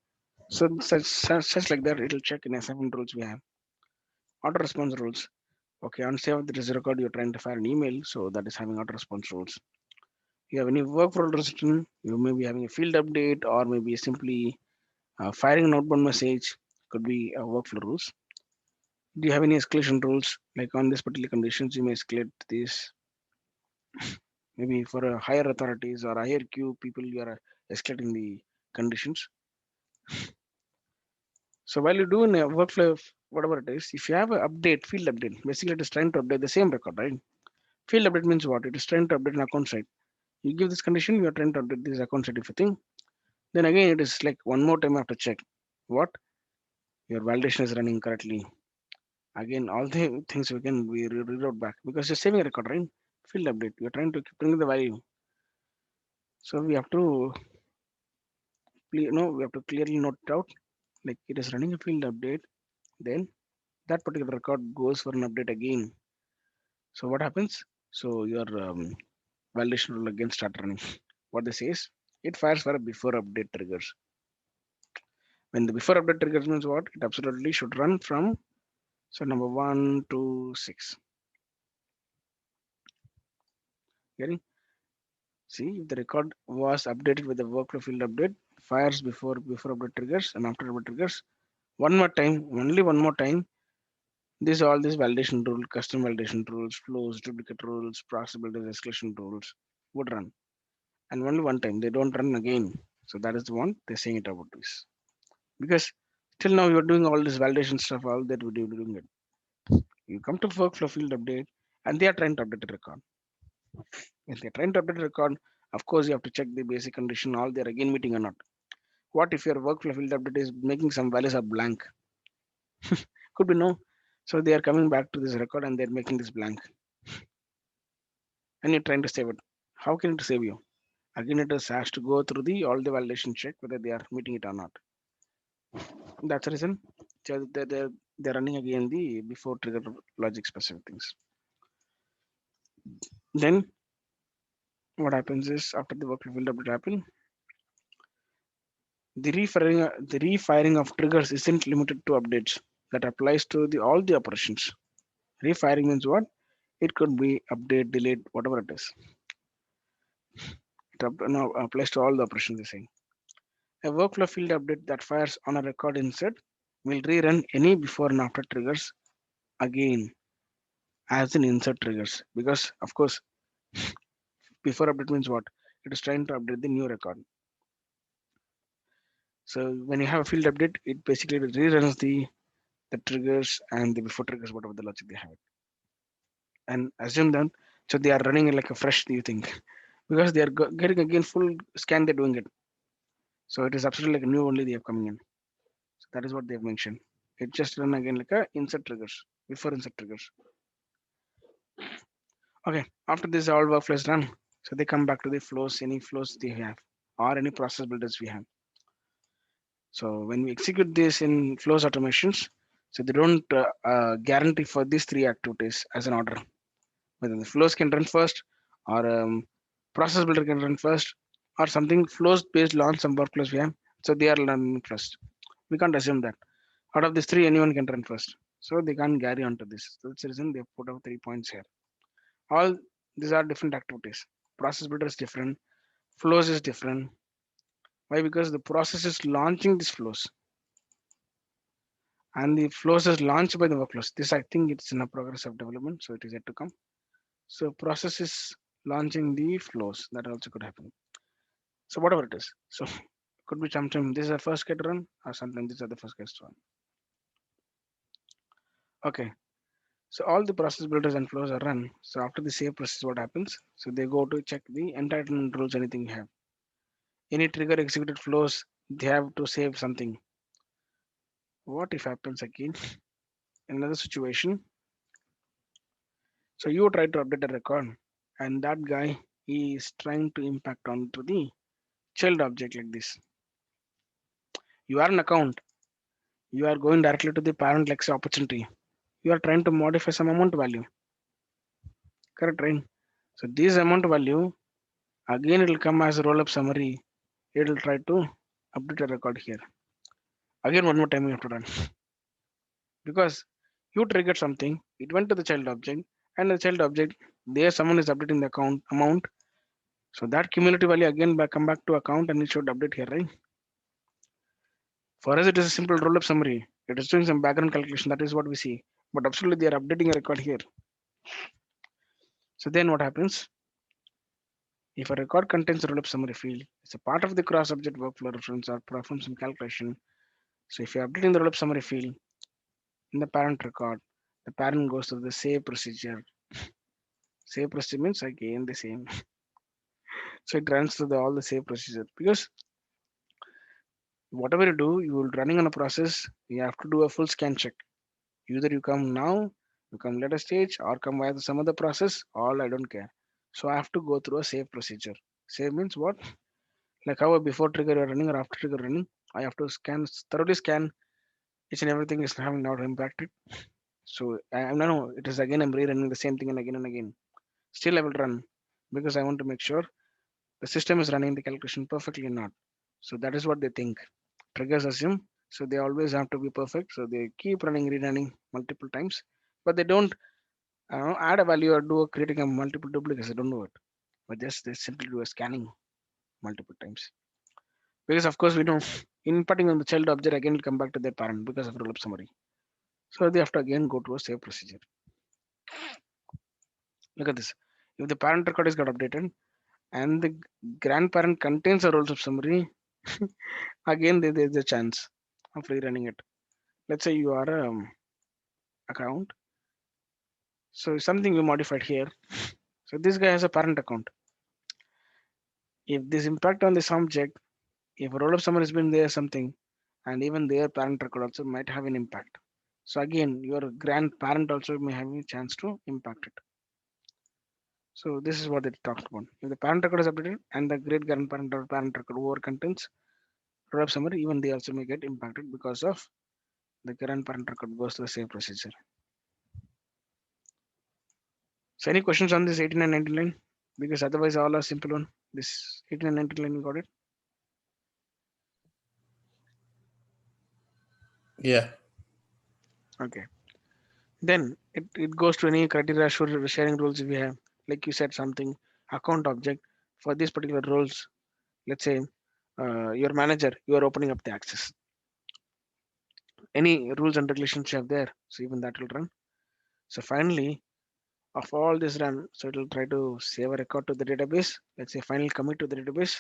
So such like that, it'll check in assignment rules we have. Auto response rules. Okay, on save there is a record, you're trying to fire an email, so that is having auto response rules. You have any workflow restriction, you may be having a field update or maybe simply firing an outbound message, could be workflow rules. Do you have any escalation rules? Like on this particular conditions, you may escalate this maybe for higher authorities or higher queue people, you are escalating the conditions. So while you do in a workflow, whatever it is, if you have an update, field update, basically it is trying to update the same record, right? Field update means what? It is trying to update an account side. You give this condition, you are trying to update this account side if you think. Then again, it is like one more time you have to check what your validation is running correctly. Again, all the things we can we reroute back because you're saving a record, right? Field update. You're trying to bring the value. So we have to we have to clearly note it out. Like it is running a field update, then that particular record goes for an update again. So what happens? So your validation rule again start running. What this says, it fires for a before update triggers. When the before update triggers means what? It absolutely should run from so number 1 to 6. Getting? See if the record was updated with the workflow field update, fires before update triggers and after update triggers. One more time, only one more time. This all these validation rule, custom validation rules, flows, duplicate rules, possibility escalation rules would run. And only one time. They don't run again. So that is the one they're saying it about this. Because till now you're doing all this validation stuff, all that we do doing it. You come to workflow field update and they are trying to update the record. If they're trying to update the record, of course you have to check the basic condition, all they're again meeting or not. What if your workflow field update is making some values are blank? Could be no. So they are coming back to this record and they're making this blank. And you're trying to save it. How can it save you? Again, it has to go through the all the validation check whether they are meeting it or not. That's the reason they're running again the before trigger logic specific things. Then what happens is after the workflow field update happen, the refiring of triggers isn't limited to updates. That applies to the all the operations. Refiring means what? It could be update, delete, whatever it is. Now applies to all the operations. They say a workflow field update that fires on a record insert will rerun any before and after triggers again as an insert triggers because of course before update means what? It is trying to update the new record. So when you have a field update, it basically reruns the triggers and the before triggers, whatever the logic they have it. And assume that so they are running it like a fresh new thing because they are getting again full scan they're doing it. So it is absolutely like a new only they have coming in. So that is what they have mentioned. It just run again like a insert triggers before insert triggers. Okay, after this all workflow is done, so they come back to the flows, any flows they have or any process builders we have. So when we execute this in flows automations, so they don't guarantee for these three activities as an order. Whether the flows can run first or process builder can run first or something flows based on some workflows we have. So they are running first. We can't assume that. Out of these three, anyone can run first. So they can't carry on to this. So that's the reason they put out 3 points here. All these are different activities. Process builder is different. Flows is different. Why? Because the process is launching these flows and the flows is launched by the workflows. This I think it's in a progress of development, so it is yet to come. So process is launching the flows. That also could happen. So whatever it is. So could be sometime this is the first get run, or sometimes these are the first get run. Okay. So all the process builders and flows are run. So after the save process, what happens? So they go to check the entitlement rules, anything you have. Any trigger executed flows, they have to save something. What if happens again? Another situation. So you try to update a record, and that guy is trying to impact onto the child object like this. You are an account. You are going directly to the parent like say opportunity. You are trying to modify some amount value. Correct, right? So this amount value again it will come as a roll up summary. It will try to update a record here. Again one more time you have to run because you triggered something. It went to the child object and the child object there someone is updating the account amount. So that cumulative value again back come back to account and it should update here, right? For us, it is a simple roll-up summary. It is doing some background calculation. That is what we see. But absolutely, they are updating a record here. So then what happens? If a record contains a roll-up summary field, it's a part of the cross-object workflow reference or perform some calculation. So if you're updating the roll-up summary field in the parent record, the parent goes through the save procedure. Save procedure means again the same. So it runs through all the save procedure because whatever you do, you will running on a process. You have to do a full scan check. Either you come now, you come later stage, or come via some other process, all I don't care. So I have to go through a save procedure. Save means what? Like how a before trigger you're running or after trigger running, I have to thoroughly scan each and everything is having not impacted. So I'm no, it is again I'm rerunning the same thing and again. Still I will run because I want to make sure the system is running the calculation perfectly or not. So that is what they think. Triggers assume so they always have to be perfect. So they keep running, rerunning multiple times, but they don't add a value or do a creating a multiple duplicates. I don't know it, but just they simply do a scanning multiple times because of course we know inputting on the child object again will come back to their parent because of roll-up summary. So they have to again go to a save procedure. Look at this. If the parent record is got updated and the grandparent contains a roll-up summary, again there's a chance of rerunning it. Let's say you are a account. So something we modified here. So this guy has a parent account. If this impact on this object, if a roll-up summary has been there something, and even their parent record also might have an impact. So again, your grandparent also may have a chance to impact it. So this is what they talked about. If the parent record is updated and the great grandparent or parent record over contains roll-up summary, even they also may get impacted because of the grandparent record goes through the same procedure. So any questions on this 18 and 19 line? Because otherwise all are simple one. This 18 and 19 line you got it? Yeah. Okay. Then it goes to any criteria sharing rules if we have. Like you said something, account object for these particular roles. Let's say your manager, you are opening up the access. Any rules and regulations you have there. So even that will run. So finally, of all this run, so it will try to save a record to the database. Let's say final commit to the database.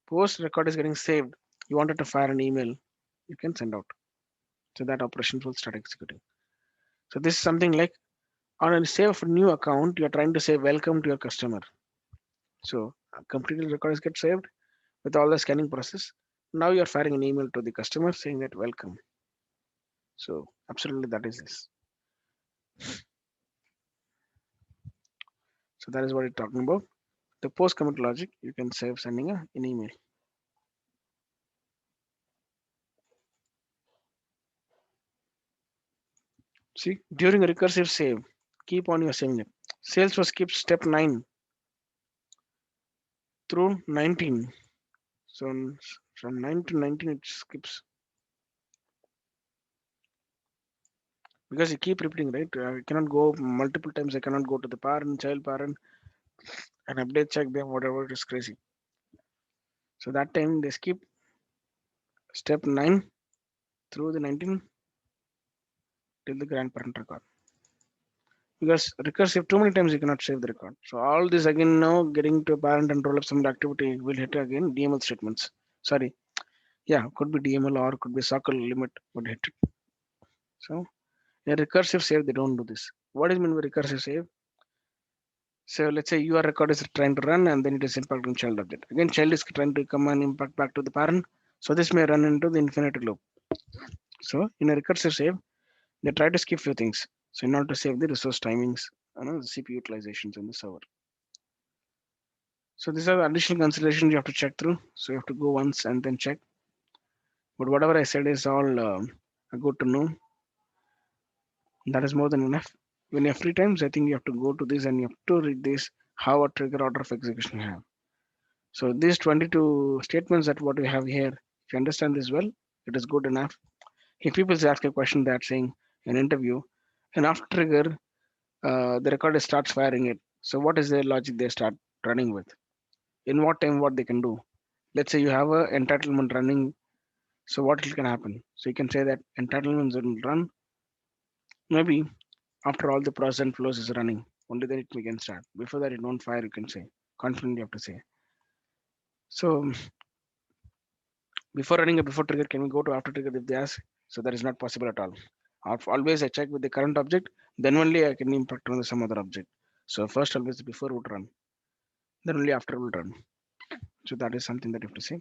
Post record is getting saved. You wanted to fire an email, you can send out. So that operation will start executing. So this is something like on a save of a new account, you're trying to say welcome to your customer. So completely records get saved with all the scanning process. Now you're firing an email to the customer saying that welcome. So absolutely that is this. So that is what it's talking about. The post commit logic, you can save sending an email. See, during a recursive save, keep on your saving it. Salesforce skips step 9 through 19. So from 9 to 19 it skips because you keep repeating, right? I cannot go multiple times. I cannot go to the parent, child parent, and update check them, whatever. It is crazy. So that time they skip step 9 through the 19. till the grandparent record. Because recursive too many times you cannot save the record. So all this again now getting to a parent and roll up some activity will hit again DML statements. Sorry, yeah, could be DML or could be circle limit would hit it. So a recursive save they don't do this. What is mean by recursive save? So let's say your record is trying to run and then it is impacting child object. Again, child is trying to come and impact back to the parent. So this may run into the infinite loop. So in a recursive save, they try to skip few things. So in order to save the resource timings, the CPU utilizations in the server. So these are the additional considerations you have to check through. So you have to go once and then check. But whatever I said is all good to know. That is more than enough. When you have free times, I think you have to go to this and you have to read this how a trigger order of execution you have. So these 22 statements that what we have here, if you understand this well, it is good enough. If people ask a question that saying an interview, and after trigger, the recorder starts firing it. So what is the logic they start running with? In what time, what they can do? Let's say you have a entitlement running. So what can happen? So you can say that entitlements will run maybe after all the process and flows is running. Only then it can start. Before that, it won't fire. You can say confidently. You have to say. So before running a before trigger, can we go to after trigger if they ask? So that is not possible at all. Always I check with the current object, then only I can impact on some other object. So first always before would run, then only after will run. So that is something that you have to say.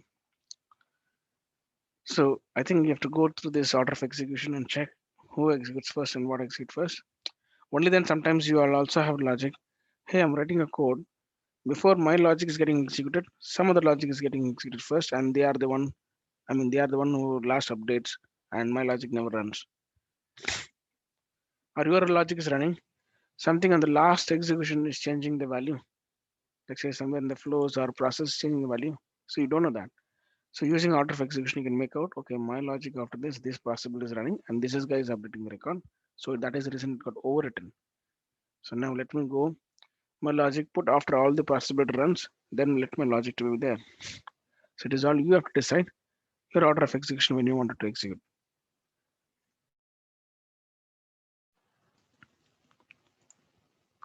So I think you have to go through this order of execution and check who executes first and what executes first. Only then sometimes you will also have logic. Hey, I'm writing a code. Before my logic is getting executed, some other logic is getting executed first, and they are the one. I mean, they are the one who last updates, and my logic never runs. Or your logic is running, something on the last execution is changing the value. Like say somewhere in the flows or process changing the value. So you don't know that. So using order of execution, you can make out, okay, my logic after this possible is running, and this is guy is updating the record. So that is the reason it got overwritten. So now let me go. My logic put after all the possible runs, then let my logic to be there. So it is all you have to decide your order of execution when you want it to execute.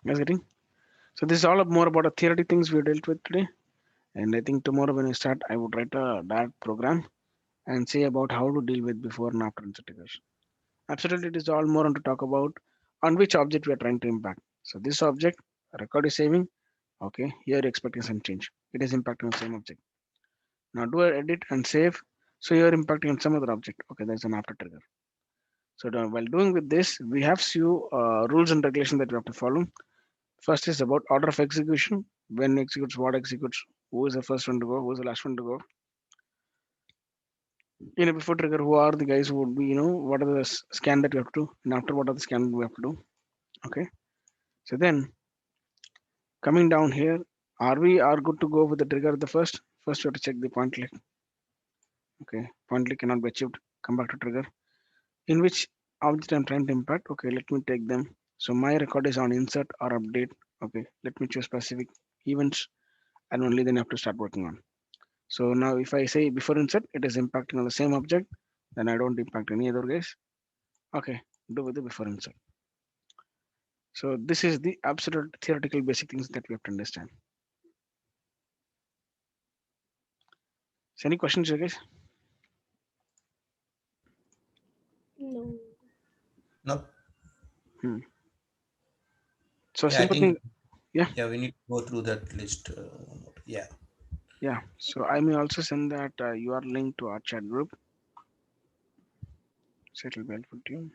Guys getting? So this is all more about the theoretic things we dealt with today. And I think tomorrow when I start, I would write a direct program and say about how to deal with before and after integration. Absolutely, it is all more on to talk about on which object we are trying to impact. So this object, record is saving. Okay, here you're expecting some change. It is impacting the same object. Now do I edit and save. So you're impacting on some other object. Okay, there's an after trigger. So while doing with this, we have few rules and regulations that we have to follow. First is about order of execution. When executes, what executes, who is the first one to go, who is the last one to go. In a before trigger, who are the guys who would be, what are the scan that you have to do, and after what are the scan we have to do. Okay. So then coming down here, are good to go with the trigger the first? First, you have to check the point click. Okay, point click cannot be achieved. Come back to trigger. In which object I'm trying to impact? Okay, let me take them. So my record is on insert or update. Okay, let me choose specific events and only then I have to start working on. So now if I say before insert, it is impacting on the same object, then I don't impact any other guys. Okay, do with the before insert. So this is the absolute theoretical basic things that we have to understand. So any questions, you guys? No. No. Hmm. So Yeah, I simple think thing, yeah, yeah we need to go through that list. One more. Yeah. yeah. So I may also send that URL link to our chat group. So it will be helpful to you.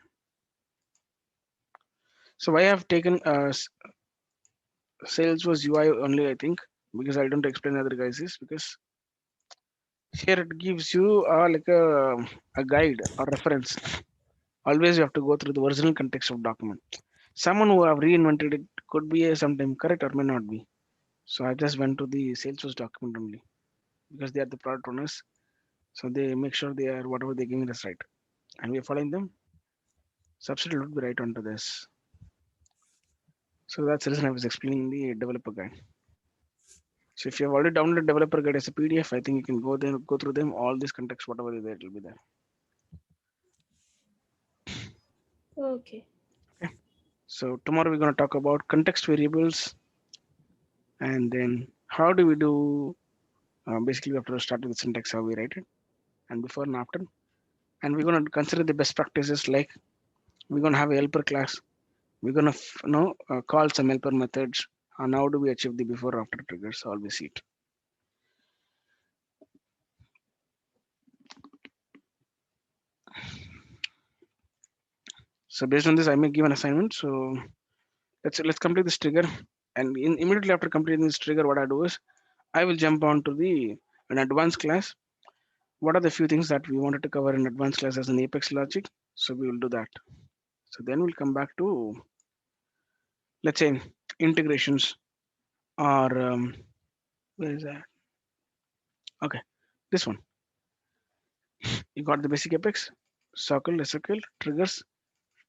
So I have taken Salesforce UI only, I think, because I don't explain other guys is because here it gives you like a guide or reference. Always you have to go through the original context of document. Someone who have reinvented it could be sometime correct or may not be. So I just went to the Salesforce document only because they are the product owners. So they make sure they are whatever they're giving us right. And we're following them. Substitute would be right onto this. So that's the reason I was explaining the developer guide. So if you have already downloaded developer guide as a PDF, I think you can go through them, all these context, whatever is there, it will be there. Okay. Okay. So tomorrow we're going to talk about context variables, and then how do we do. Basically, we have to start with the syntax, how we write it, and before and after. And we're going to consider the best practices, like we're going to have a helper class. We're going to call some helper methods. And how do we achieve the before after triggers? All we see it. So based on this, I may give an assignment. So let's complete this trigger. And immediately after completing this trigger, what I do is I will jump on to the an advanced class. What are the few things that we wanted to cover in advanced class as an apex logic? So we will do that. So then we'll come back to, let's say, integrations, or where is that? Okay, this one. You got the basic apex, circle, SQL, triggers.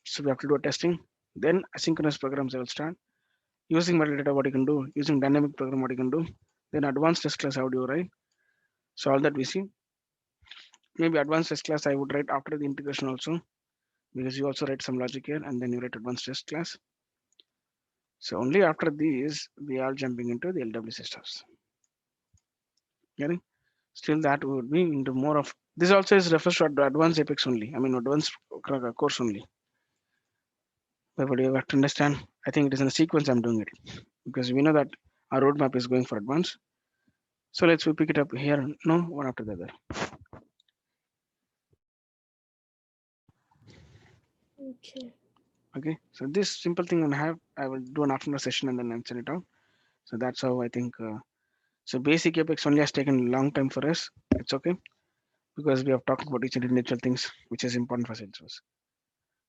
So we have to do a testing. Then asynchronous programs I will start. Using metadata, what you can do. Using dynamic program, what you can do. Then advanced test class, how do you write? So all that we see. Maybe advanced test class I would write after the integration also, because you also write some logic here and then you write advanced test class. So only after these we are jumping into the LWC stuffs. Getting? Still that would be into more of this also is refers to advanced apex only. I mean advanced course only. But you have to understand. I think it is in a sequence I'm doing it because we know that our roadmap is going for advanced. So let's we pick it up here. No, one after the other. Okay. Okay. So this simple thing I will do an afternoon session and then answer it out. So that's how I think. So basic apex only has taken a long time for us. It's okay because we have talked about each individual things which is important for Salesforce.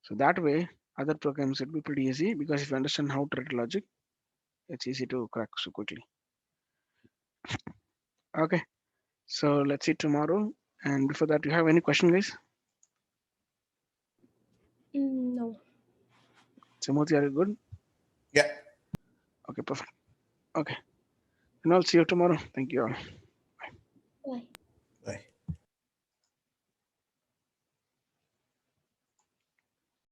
So that way, other programs will be pretty easy because if you understand how to write logic, it's easy to crack so quickly. Okay, so let's see tomorrow. And before that, you have any question, guys? No. Timothy, are you good? Yeah. Okay, perfect. Okay, and I'll see you tomorrow. Thank you all.